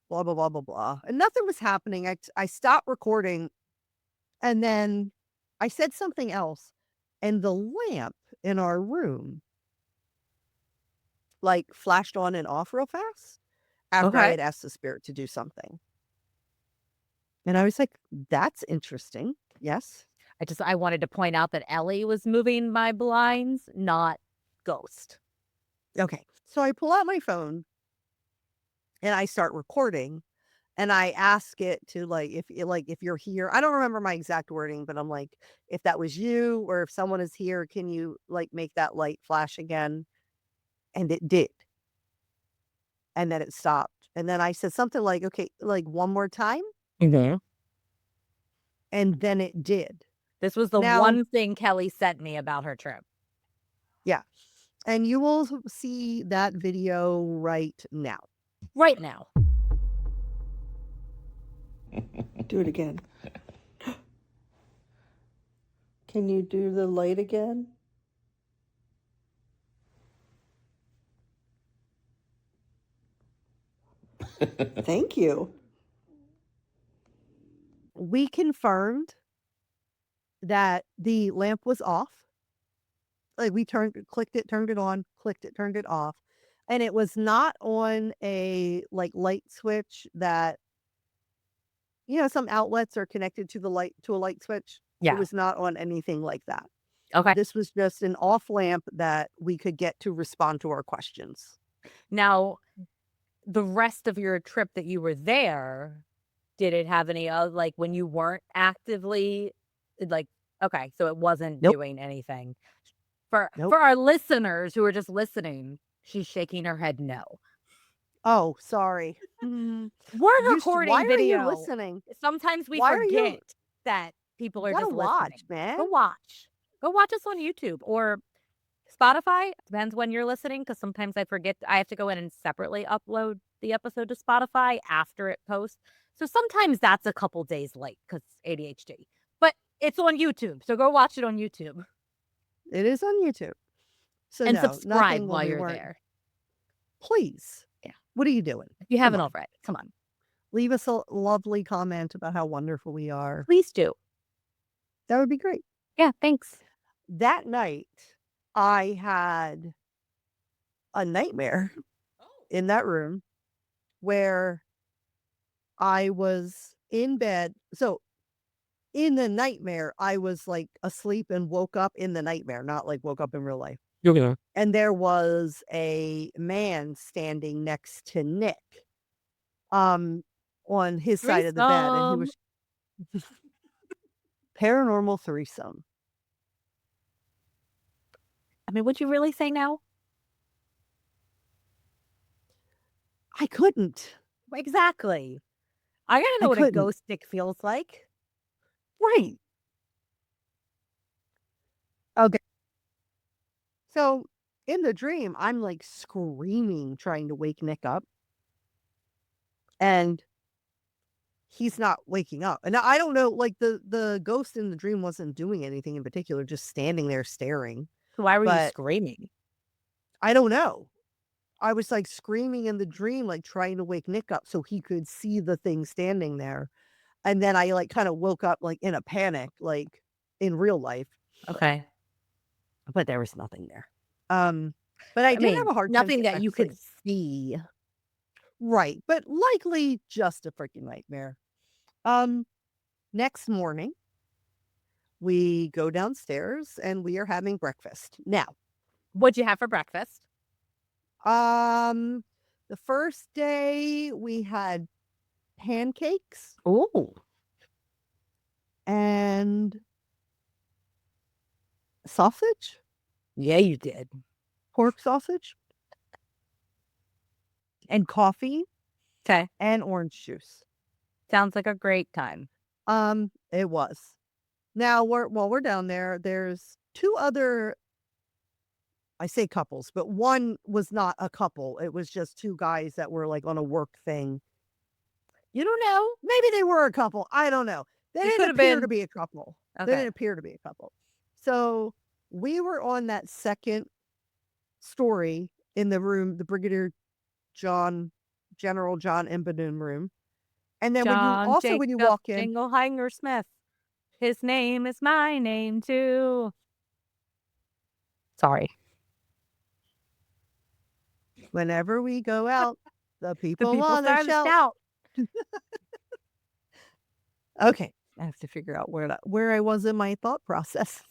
Blah, blah, blah, blah, blah. And nothing was happening. I stopped recording. And then I said something else, and the lamp in our room, like, flashed on and off real fast after I Okay. had asked the spirit to do something. And I was like, that's interesting. Yes. I wanted to point out that Ellie was moving my blinds, not Ghost. Okay. So I pull out my phone and I start recording and I ask it to if you're here. I don't remember my exact wording, but I'm like, if that was you or if someone is here, can you like make that light flash again? And it did. And then it stopped. And then I said something like, okay, like one more time. Mhm. And then it did. This was the Now, one thing Kelly sent me about her trip. yeah. And you will see that video right now. Right now. Do it again. Can you do the light again? Thank you. We confirmed that the lamp was off. Like we clicked it, turned it on, clicked it, turned it off. And it was not on a like light switch that, some outlets are connected to a light switch. It Yeah. was not on anything like that. Okay. This was just an off lamp that we could get to respond to our questions. Now, the rest of your trip that you were there, did it have any like when you weren't actively like okay, so it wasn't Nope. doing anything. For Nope. for our listeners who are just listening, she's shaking her head no. Oh, sorry. We're Why recording are you video. listening? Sometimes we Why are you forget that people You are gotta just listening. watch, man. Go watch. Go watch us on YouTube or Spotify. Depends when you're listening because sometimes I forget. I have to go in and separately upload the episode to Spotify after it posts. So sometimes that's a couple days late because ADHD. But it's on YouTube. So go watch it on YouTube It is on YouTube. So and no, subscribe nothing when while we you're weren't. there. Please. Yeah. What are you doing? If you Come haven't on. already, come on. Leave us a lovely comment about how wonderful we are. Please do. That would be great. Yeah, thanks. That night, I had a nightmare in that room where I was in bed. So in the nightmare, I was like asleep and woke up in the nightmare, not like woke up in real life. Okay. And there was a man standing next to Nick, um, on his side of the bed, and he Threesome. was paranormal threesome. I mean, would you really say no? I couldn't. Exactly. I gotta I know what a couldn't. ghost stick feels like. Right. Okay. So in the dream, I'm like screaming, trying to wake Nick up, and he's not waking up. And I don't know, like the ghost in the dream wasn't doing anything in particular, just standing there staring. Why were you But screaming? I don't know. I was like screaming in the dream, like trying to wake Nick up so he could see the thing standing there. And then I like kind of woke up like in a panic, like in real life, Okay. but there was nothing there. But I I did have mean, a hard time nothing getting that back to you could sleep. see. Right, but likely just a freaking nightmare. Um, Next morning, we go downstairs and we are having breakfast. Now, What'd you have for breakfast? um, the first day we had pancakes Ooh. and sausage, Yeah, you did. pork sausage, and coffee Okay. and orange juice. Sounds like a great time. It was. Now, while we're down there, there's two other, I say couples, but one was not a couple. It was just two guys that were like on a work thing. You don't know. Maybe they were a couple. I don't know. They It could didn't have appear to been be a couple. They okay. didn't appear to be a couple. So we were on that second story in the room, the Brigadier John, General John Imboden room. And then John when you Jacob walk in, Jingleheimer Smith. His name is my name too. Sorry. whenever we go out, the The people people want to started to shout. shout. Okay, I have to figure out where I was in my thought process.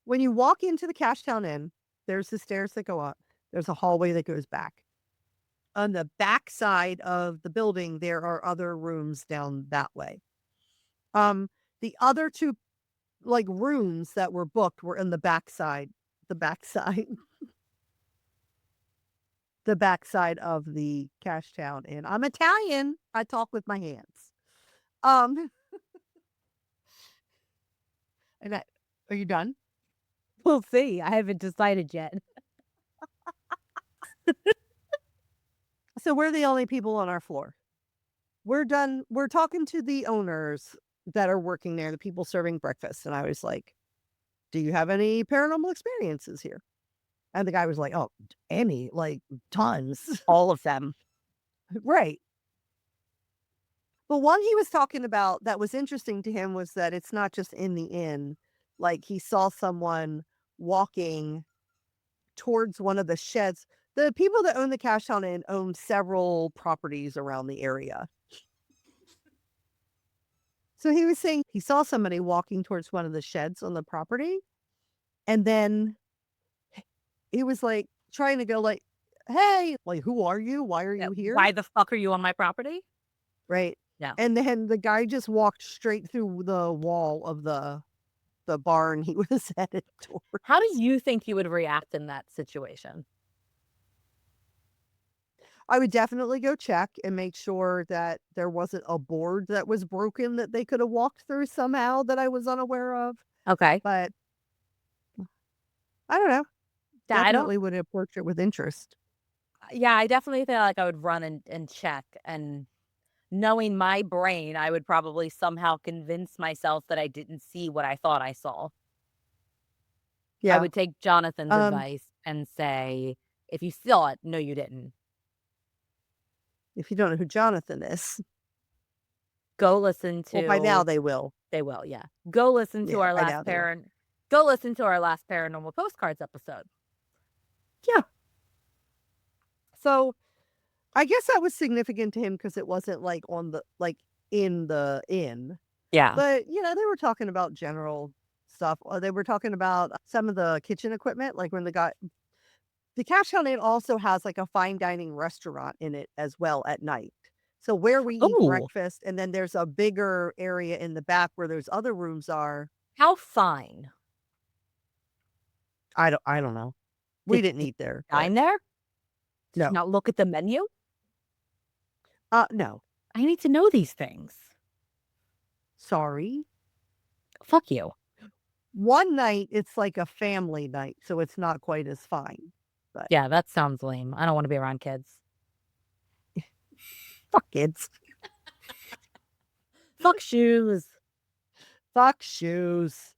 When you walk into the Cashtown Inn, there's the stairs that go up. There's a hallway that goes back. On the back side of the building, there are other rooms down that way. The other 2, like, rooms that were booked were in the backside the backside of the Cashtown Inn. I'm Italian. I talk with my hands. Um, and I Are you done? We'll see. I haven't decided yet. So we're the only people on our floor. We're done. We're talking to the owners that are working there, the people serving breakfast. And I was like, do you have any paranormal experiences here? And the guy was like, oh, any, like tons. All of them. Right. But one he was talking about that was interesting to him was that it's not just in the inn. Like he saw someone walking towards one of the sheds. The people that own the Cashtown Inn own several properties around the area. So he was saying he saw somebody walking towards one of the sheds on the property. And then he was like trying to go like, hey, like, who are you? Why are Yeah, you here? why the fuck are you on my property? Right. Yeah. And then the guy just walked straight through the wall of the barn he was headed toward. How do you think you would react in that situation? I would definitely go check and make sure that there wasn't a board that was broken that they could have walked through somehow that I was unaware of. Okay. But I don't know. Yeah, I don't Definitely would approach it with interest. yeah, I definitely feel like I would run and check, and knowing my brain, I would probably somehow convince myself that I didn't see what I thought I saw. I Yeah. would take Jonathan's Um, advice and say, "If you saw it, no, you didn't. if you don't know who Jonathan is, Go listen well, by now to." they will. They will, yeah. Go listen to Yeah, our by last now they will. paranormal postcards episode. Yeah. So I guess that was significant to him because it wasn't like in the inn. Yeah. But, they were talking about general stuff. They were talking about some of the kitchen equipment, like when the Cashtown Inn also has like a fine dining restaurant in it as well at night. So where we eat Oh, breakfast, and then there's a bigger area in the back where those other rooms are. how fine. I don't know. We Did didn't you eat there, but dine there? Did you no. not look at the menu? No. I need to know these things. Sorry. Fuck you. One night it's like a family night, so it's not quite as fine. But Yeah, that sounds lame. I don't wanna be around kids. fuck kids. Fuck shoes. Fuck shoes.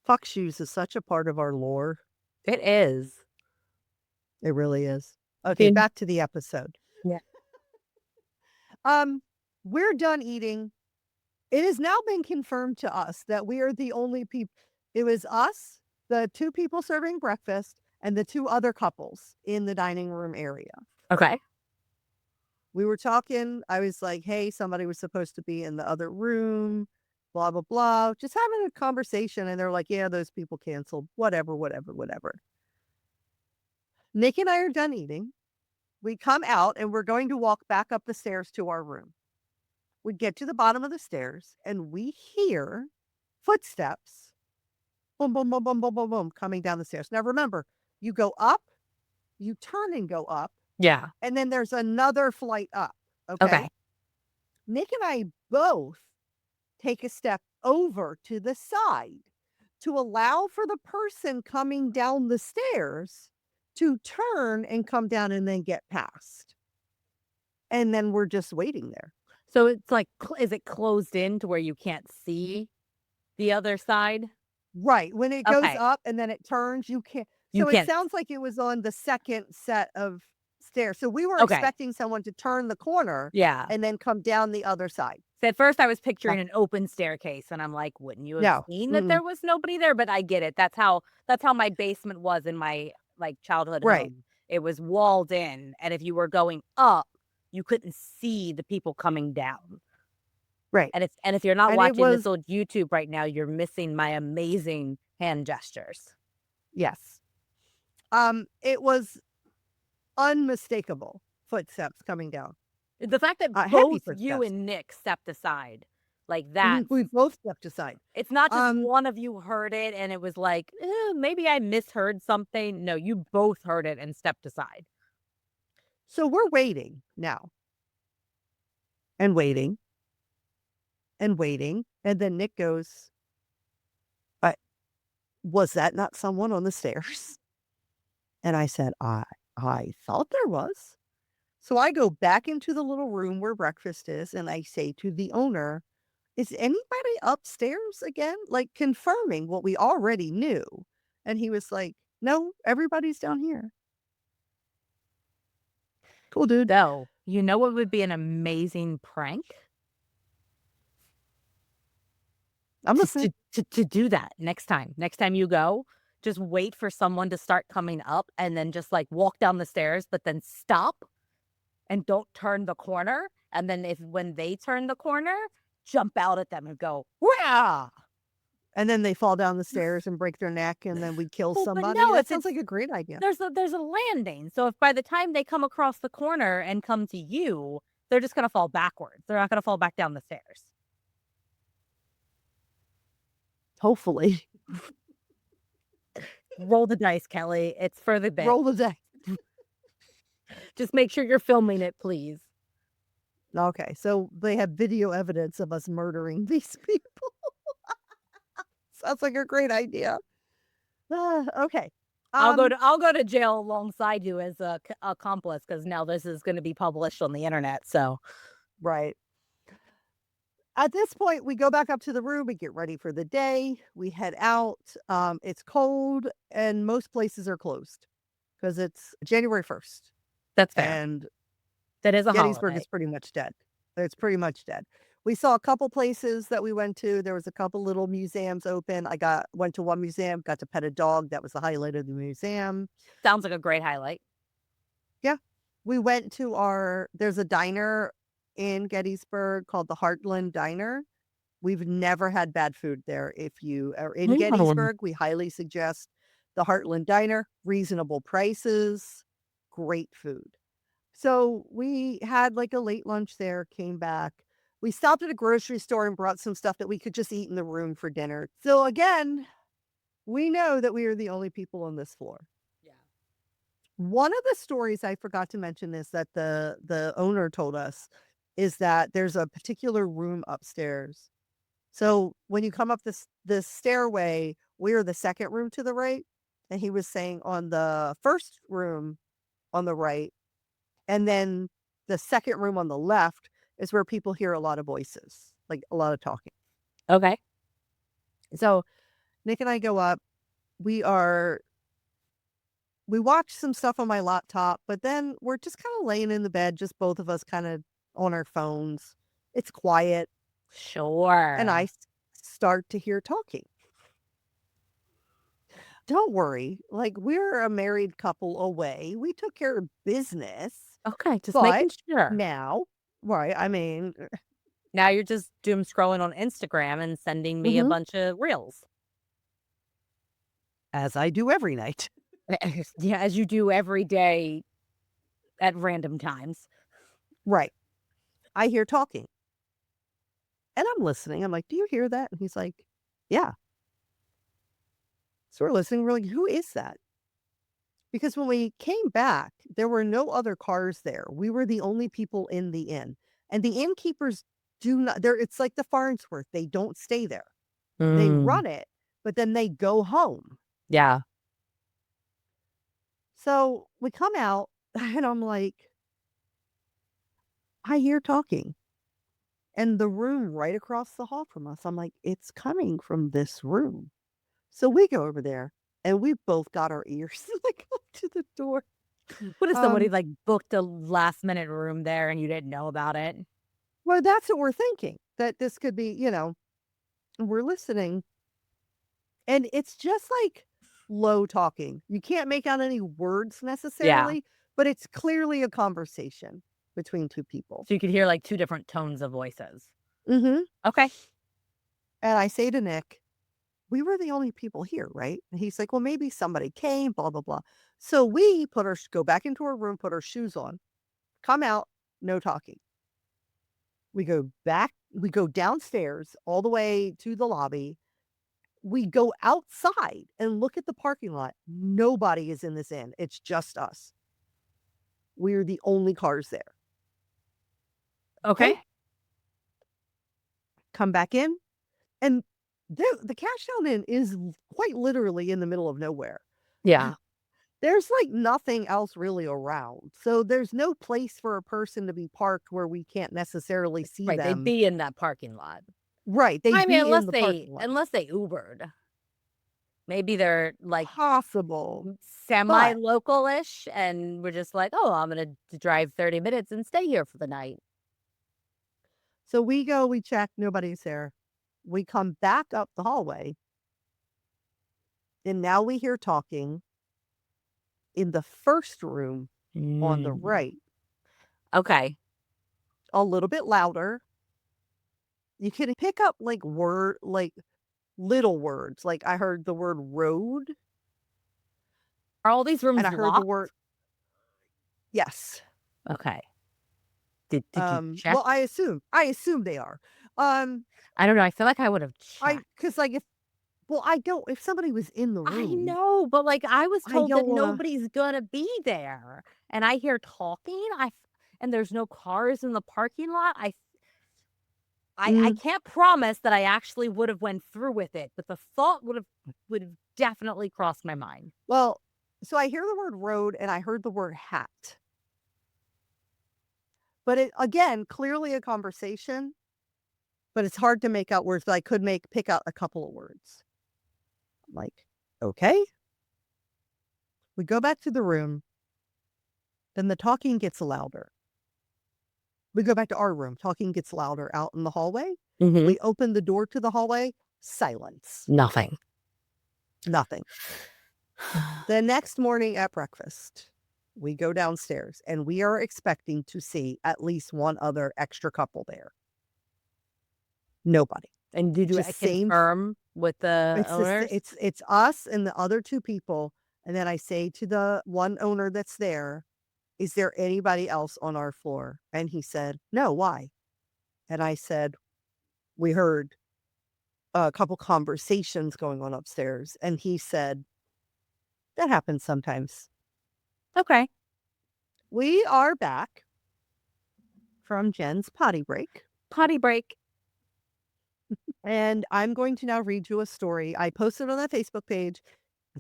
Fuck shoes is such a part of our lore. It is. It really is. Okay, Fin back to the episode. Yeah. Um, we're done eating. It has now been confirmed to us that we are the only people. It was us, the 2 people serving breakfast, and the 2 other couples in the dining room area. Okay. We were talking. I was like, hey, somebody was supposed to be in the other room, blah, blah, blah. Just having a conversation. And they're like, yeah, those people canceled. Whatever, whatever, whatever. Nick and I are done eating. We come out and we're going to walk back up the stairs to our room. We get to the bottom of the stairs and we hear footsteps, boom, boom, boom, boom, boom, boom, boom, coming down the stairs. Now remember, you go up, you turn and go up, Yeah. and then there's another flight up. Okay. Okay. Nick and I both take a step over to the side to allow for the person coming down the stairs to turn and come down and then get past. And then we're just waiting there. So it's like, is it closed in to where you can't see the other side? Right. When it goes Okay. up and then it turns, you can't. You So it can't. sounds like it was on the second set of stairs. So we were Okay. expecting someone to turn the corner Yeah. and then come down the other side. So at first I was picturing That- an open staircase and I'm like, wouldn't you have No. seen that Mm-mm. there was nobody there? But I get it. That's how my basement was in my like childhood Right. home. It was walled in. And if you were going up, you couldn't see the people coming down. Right. And if you're not And it watching was this on YouTube right now, you're missing my amazing hand gestures. yes. It was unmistakable footsteps coming down. The fact that Heavy both you footsteps. and Nick stepped aside, like, We that's both stepped aside. it's not just Um, one of you heard it and it was like, maybe I misheard something." No, you both heard it and stepped aside. so we're waiting now and waiting and waiting. And then Nick goes, "I was that not someone on the stairs?" And I said, I thought there was. So I go back into the little room where breakfast is and I say to the owner, "Is anybody upstairs again?" Like confirming what we already knew. And he was like, "No, everybody's down here." Cool, dude. So, you know what would be an amazing prank? I'm listening. To do that next time. Next time you go, just wait for someone to start coming up and then just, like, walk down the stairs, but then stop and don't turn the corner, and then if when they turn the corner, jump out at them and go, "Wah!" And then they fall down the stairs and break their neck and then we kill Well, but somebody. no, That if sounds it's like a great idea. there's a landing, so if by the time they come across the corner and come to you, they're just gonna fall backwards. They're not gonna fall back down the stairs. Hopefully. Roll the dice, Kelly. It's for the bit. Roll the dice. Just make sure you're filming it, please. Okay, so they have video evidence of us murdering these people. Sounds like a great idea. Okay. Um, I'll go to jail alongside you as a accomplice because now this is gonna be published on the internet, so right. At this point, we go back up to the room, we get ready for the day, we head out. It's cold and most places are closed because it's January 1st that's fair. and That is a Gettysburg holiday. is pretty much dead. It's pretty much dead. We saw a couple places that we went to. There was a couple little museums open. Went to one museum, got to pet a dog. That was the highlight of the museum. Sounds like a great highlight. Yeah. We went to there's a diner in Gettysburg called the Heartland Diner. We've never had bad food there. If you are in Mm. Gettysburg, we highly suggest the Heartland Diner. Reasonable prices, great food. So we had like a late lunch there, came back. We stopped at a grocery store and brought some stuff that we could just eat in the room for dinner. So again, we know that we are the only people on this floor. Yeah. One of the stories I forgot to mention is that the owner told us is that there's a particular room upstairs. So when you come up this stairway, we're the second room to the right. And he was saying on the first room on the right, and then the second room on the left is where people hear a lot of voices, like a lot of talking. Okay. So Nick and I go up. We are we watch some stuff on my laptop, but then we're just kind of laying in the bed, just both of us kind of on our phones. It's quiet, and Sure. start to hear talking. Don't worry, like we're a married couple away. We took care of business, Okay, just but making sure. now, right? I mean, Now you're just doom scrolling on Instagram and sending me a mhm, bunch of reels. as I do every night. Yeah, as you do every day at random times. Right. I hear talking and I'm listening. I'm like, "Do you hear that?" And he's like, "Yeah." So we're listening. We're like, "Who is that?" Because when we came back, there were no other cars there. We were the only people in the inn. And the innkeepers do not, it's like the Farnsworth. They don't stay there. They Mm. run it, but then they go home. Yeah. So we come out and I'm like, I hear talking. And the room right across the hall from us, I'm like, it's coming from this room. So we go over there and we both got our ears like up to the door. What if somebody, Um, like, booked a last minute room there and you didn't know about it? well, that's what we're thinking that this could be, we're listening and it's just like low talking. You can't make out any words Yeah. necessarily, but it's clearly a conversation. between two people. So you could hear, like, 2 different tones of voices. Mhm. Okay. And I say to Nick, "We were the only people here, right?" And he's like, "Well, maybe somebody came, blah, blah, blah." So we go back into our room, put our shoes on, come out, no talking. We go downstairs all the way to the lobby. We go outside and look at the parking lot. Nobody is in this inn. It's just us. We're the only cars there. Okay. Okay. Come back in. And the Cashtown Inn is quite literally in the middle of nowhere. Yeah. There's, like, nothing else really around, so there's no place for a person to be parked where we can't necessarily see Right, they'd them. be in that parking lot. Right, I they'd mean, be in the parking lot. unless they Ubered. Maybe they're, like, Possible, but semi-local-ish, and we're just like, "Oh, I'm gonna drive 30 minutes and stay here for the night." so we go, we check, nobody's there. We come back up the hallway, and now we hear talking in the first room on the Mm. right, Okay. a little bit louder. You can pick up, like, little words, like, I heard the word "road," Are all these and rooms I heard the word locked? yes. Okay. Did you check? Well, I assume they are. Um, I don't know, I feel like I would've checked. because like, I don't if somebody was in the I room, know, but, like, I was I told that don't wanna nobody's gonna be there, and I hear talking, and there's no cars in the parking lot. I mm, can't promise that I actually would've went through with it, but the thought would've definitely crossed my mind. well, so I hear the word road and I heard the word hat. But it again, clearly a conversation, but it's hard to make out words, but I could pick out a couple of words. I'm like, "Okay." We go back to the room, then the talking gets louder. We go back to our room, talking gets louder out in the hallway. Mhm. We open the door to the hallway, silence, Nothing. nothing. The next morning at breakfast, we go downstairs and we are expecting to see at least one other extra couple there. Nobody. And did you, Just same confirm with the owners? it's us and the other two people, and then I say to the one owner that's there, "Is there anybody else on our floor?" And he said, "No, why?" And I said, "We heard a couple conversations going on upstairs." And he said, "That happens sometimes." Okay. We are back from Jen's potty break, Potty break. and I'm going to now read you a story I posted on the Facebook page,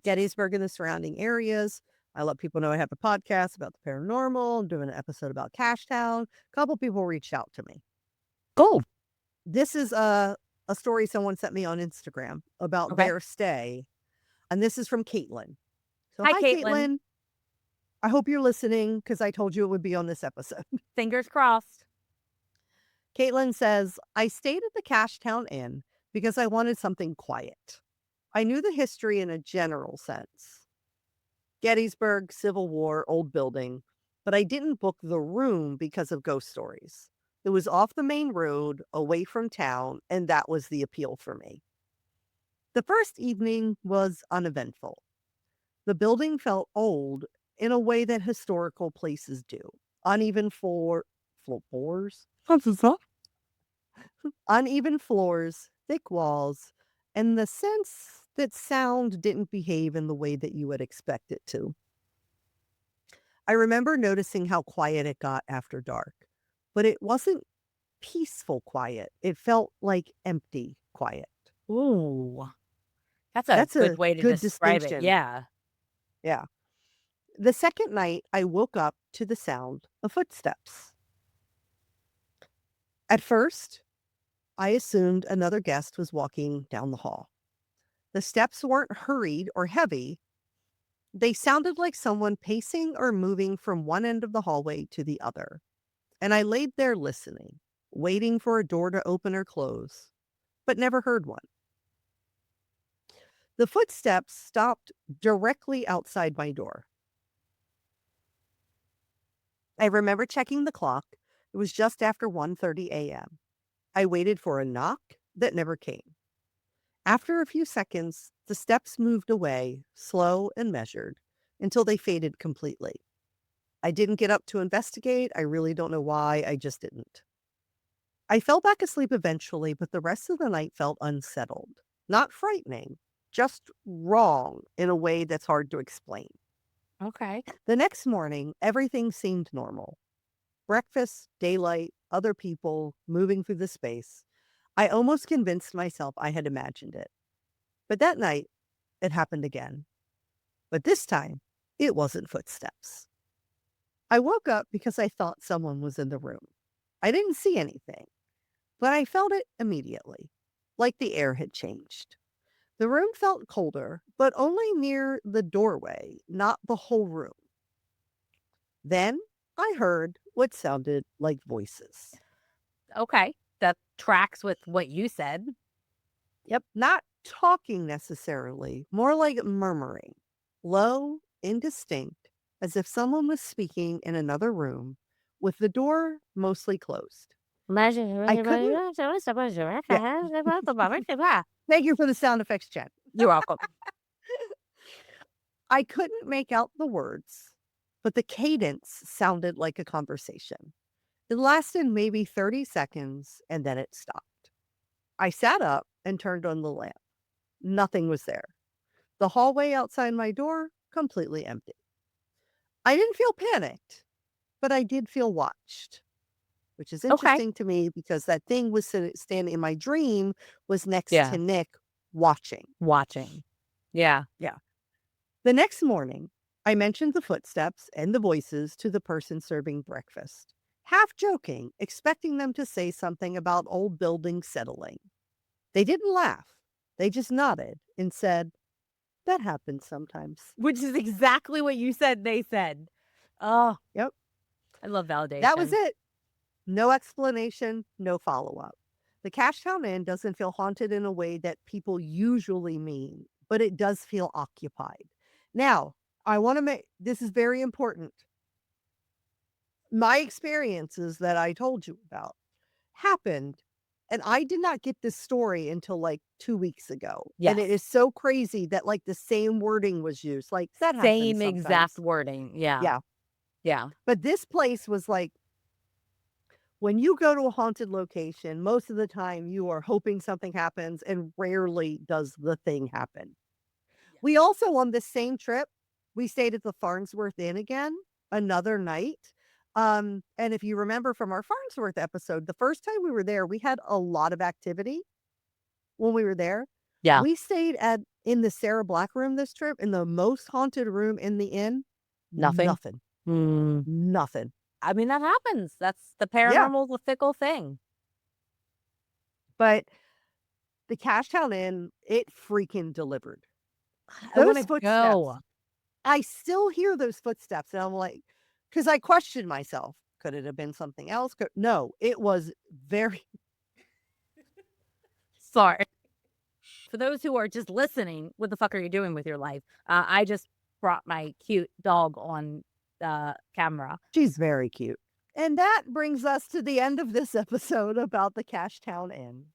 Gettysburg and the surrounding areas. I let people know I have a podcast about the paranormal. I'm doing an episode about Cashtown. A couple people reached out to me. Cool. This is a story someone sent me on Instagram about Okay. their stay, and this is from Caitlin. So, Hi, hi, Caitlin. Caitlin. I hope you're listening because I told you it would be on this episode. Fingers crossed. Caitlin says, I stayed at the Cashtown Inn because I wanted something quiet. I knew the history in a general sense. Gettysburg, Civil War, old building, but I didn't book the room because of ghost stories. It was off the main road, away from town, and that was the appeal for me. The first evening was uneventful. The building felt old in a way that historical places do. Uneven floors, uneven floors, thick walls, and the sense that sound didn't behave in the way that you would expect it to. I remember noticing how quiet it got after dark, but it wasn't peaceful quiet. It felt like empty quiet. Ooh, that's a That's good a way to good describe it. distinction. Yeah. Yeah. The second night, I woke up to the sound of footsteps. At first, I assumed another guest was walking down the hall. The steps weren't hurried or heavy. They sounded like someone pacing or moving from one end of the hallway to the other. And I laid there listening, waiting for a door to open or close, but never heard one. The footsteps stopped directly outside my door. I remember checking the clock. It was just after 1:30 a.m. I waited for a knock that never came. After a few seconds, the steps moved away, slow and measured, until they faded completely. I didn't get up to investigate. I really don't know why. I just didn't. I fell back asleep eventually, but the rest of the night felt unsettled. Not frightening, just wrong in a way that's hard to explain. Okay. The next morning, everything seemed normal. Breakfast, daylight, other people, moving through the space. I almost convinced myself I had imagined it. But that night, it happened again. But this time, it wasn't footsteps. I woke up because I thought someone was in the room. I didn't see anything, but I felt it immediately, like the air had changed. The room felt colder, but only near the doorway, not the whole room. Then I heard what sounded like voices. Okay. That tracks with what you said. Yep, not talking necessarily, more like murmuring, low, indistinct, as if someone was speaking in another room with the door mostly closed. I couldn't, yeah, thank you for the sound effects, Jen. You're welcome. I couldn't make out the words, but the cadence sounded like a conversation. It lasted maybe 30 seconds and then it stopped. I sat up and turned on the lamp. Nothing was there. The hallway outside my door, completely empty. I didn't feel panicked, but I did feel watched, which is Okay. interesting to me because that thing was standing in my dream was next Yeah. to Nick watching. Watching. Yeah. Yeah. The next morning, I mentioned the footsteps and the voices to the person serving breakfast, half joking, expecting them to say something about old buildings settling. They didn't laugh. They just nodded and said, "That happens sometimes." Which is exactly what you said they said. Oh, Yep. I love That was validation. it. No explanation, no follow up. The Cashtown Inn doesn't feel haunted in a way that people usually mean, but it does feel occupied. Now, I want to make this is very important. My experiences that I told you about happened, and I did not get this story until like 2 weeks ago. And it Yes. is so crazy that like the same wording was used. Like that happens Same exact sometimes. wording. Yeah. Yeah. Yeah. But this place was like, when you go to a haunted location, most of the time you are hoping something happens and rarely does the thing happen. We also, on this same trip, we stayed at the Farnsworth Inn again another night. And if you remember from our Farnsworth episode, the first time we were there, we had a lot of activity when we were there. Yeah. We stayed at in the Sarah Black room this trip, in the most haunted room in the inn. Nothing. Nothing. Mm. Nothing. I mean, that happens. That's the Yeah. paranormal's a fickle thing. But the Cashtown Inn, it freaking delivered. I Those wanna footsteps, go. I still hear those footsteps, and I'm like, because I questioned myself, could it have been something else? No, it was very Sorry. For those who are just listening, what the fuck are you doing with your life? I just brought my cute dog on the camera. she's very cute. And that brings us to the end of this episode about the Cashtown Inn.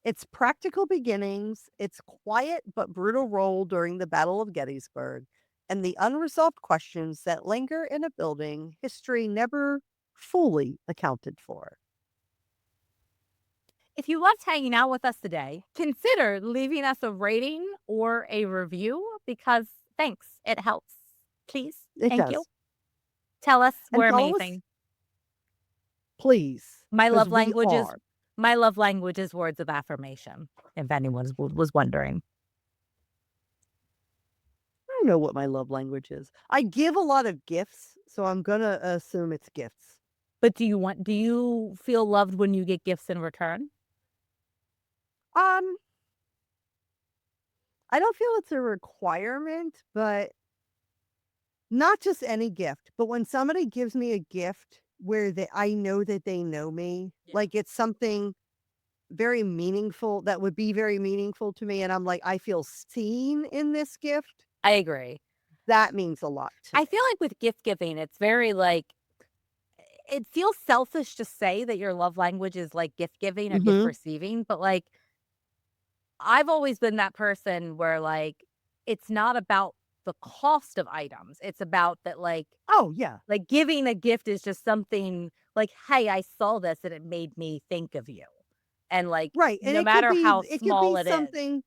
Its practical beginnings, its quiet but brutal role during the Battle of Gettysburg, and the unresolved questions that linger in a building history never fully accounted for. If you loved hanging out with us today, consider leaving us a rating or a review because thanks. It helps. Please. It Thank you. does. Tell us And we're follow us, amazing. please, My because love we language is are. my love language is words of affirmation, if anyone was wondering. I don't know what my love language is. I give a lot of gifts, so I'm gonna assume it's gifts. But do you feel loved when you get gifts in return? Um, I don't feel it's a requirement, but not just any gift, but when somebody gives me a gift where I know that they know me, Yeah. like it's something very meaningful that would be very meaningful to me, and I'm like, I feel seen in this gift. I agree. That means a lot to I me. feel like with gift giving, it's very like it feels selfish to say that your love language is, like, gift giving or gift Mhm. receiving, but, like, I've always been that person where, like, it's not about the cost of items. It's about that, Oh, yeah. giving a gift is just something like, "Hey, I saw this and it made me think of you." And, like, Right, and no matter how it could be small it is. something.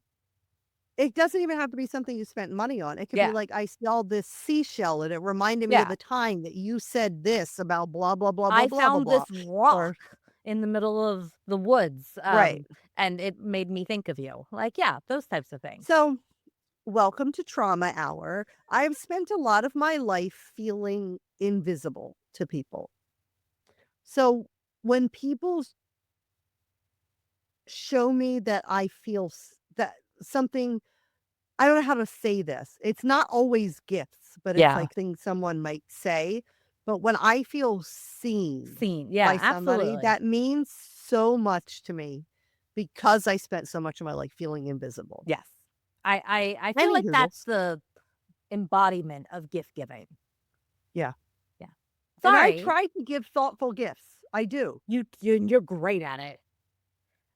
It doesn't even have to be something you spent money on. It could be Yeah. like, "I saw this seashell, and it reminded me of Yeah. the time that you said this about blah, blah, blah, blah, I blah, blah, found blah." this rock Or in the middle of the woods, right. and it made me think of you. Like, yeah, those types of things. So, welcome to Trauma Hour. I've spent a lot of my life feeling invisible to people. So, when people show me that I feel that something, I don't know how to say this. It's not always gifts, but it's Yeah. like things someone might say. But when I feel seen Seen. by Yeah, somebody, absolutely. that means so much to me because I spent so much of my life feeling invisible. Yes. I feel Any like that's hoodles. the embodiment of gift giving. Yeah. Yeah. And I Sorry. try to give thoughtful gifts. I do. You're great at it.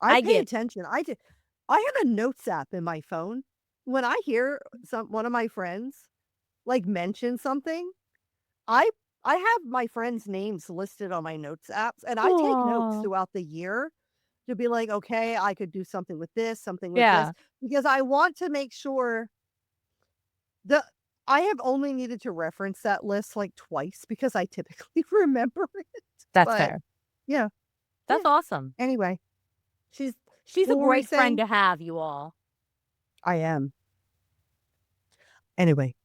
I I pay get attention. I have a notes app in my phone. When I hear one of my friends like mention something, I I have my friends' names listed on my notes apps, and I take notes Aw. throughout the year to be like, "Okay, I could do something with this," Yeah. because I want to make sure the I have only needed to reference that list, like, twice because I typically remember it, That's but fair. yeah, That's yeah. awesome. Anyway, She's she's a what were we great friend saying? to have, you all. I am. Anyway,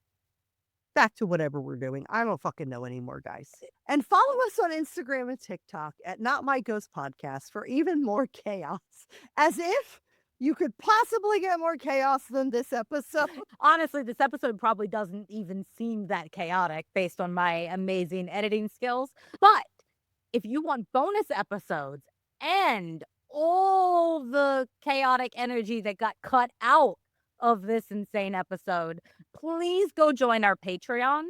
back to whatever we're doing. I don't fucking know anymore, guys. And follow us on Instagram and TikTok at Not My Ghost Podcast for even more chaos. As if you could possibly get more chaos than this episode. Honestly, this episode probably doesn't even seem that chaotic based on my amazing editing skills. But if you want bonus episodes and all the chaotic energy that got cut out of this insane episode, please go join our Patreon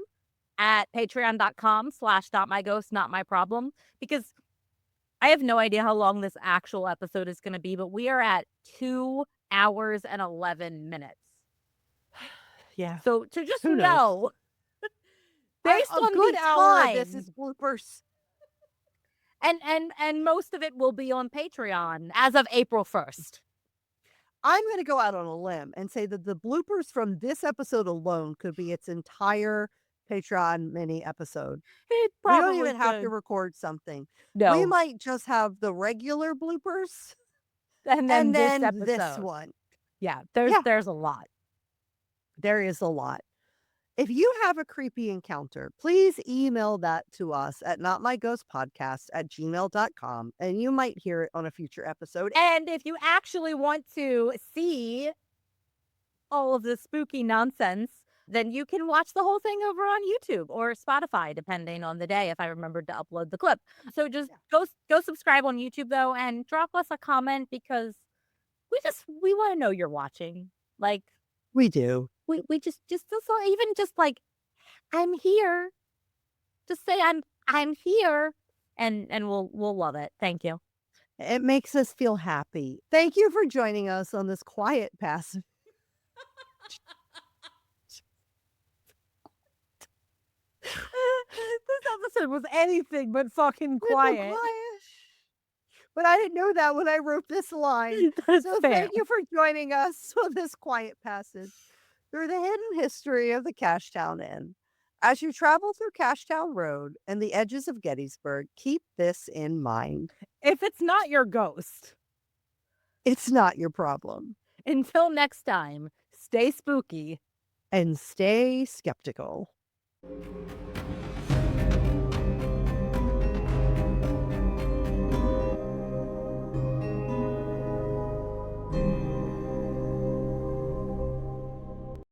at patreon.com/notmyghost, not my problem. Because I have no idea how long this actual episode is going to be, but we are at 2 hours and 11 minutes. Yeah. So to just Who knows? know, based A on good the hour of this is time, bloopers. and most of it will be on Patreon as of April 1st. I'm going to go out on a limb and say that the bloopers from this episode alone could be its entire Patreon mini episode. It We don't probably even have to could. record something. We No. might just have the regular bloopers And then and this then this episode. one. Yeah, Yeah, there's a lot. there is a lot. If you have a creepy encounter, please email that to us at notmyghostpodcast@gmail.com and you might hear it on a future episode. And if you actually want to see all of the spooky nonsense, then you can watch the whole thing over on YouTube or Spotify, depending on the day if I remembered to upload the clip. So just Yeah. go subscribe on YouTube though and drop us a comment because we want to know you're watching. Like We do. we just so even just like I'm here. Just say I'm here and we'll love it. Thank you. It makes us feel happy. Thank you for joining us on this quiet passage. This episode was anything but fucking We've been quiet. quiet. But I didn't know that when I wrote this line. That's So fair. thank you for joining us on this quiet passage through the hidden history of the Cashtown Inn. As you travel through Cashtown Road and the edges of Gettysburg, keep this in mind. If it's not your ghost, It's not your problem. until next time, stay spooky. And stay skeptical.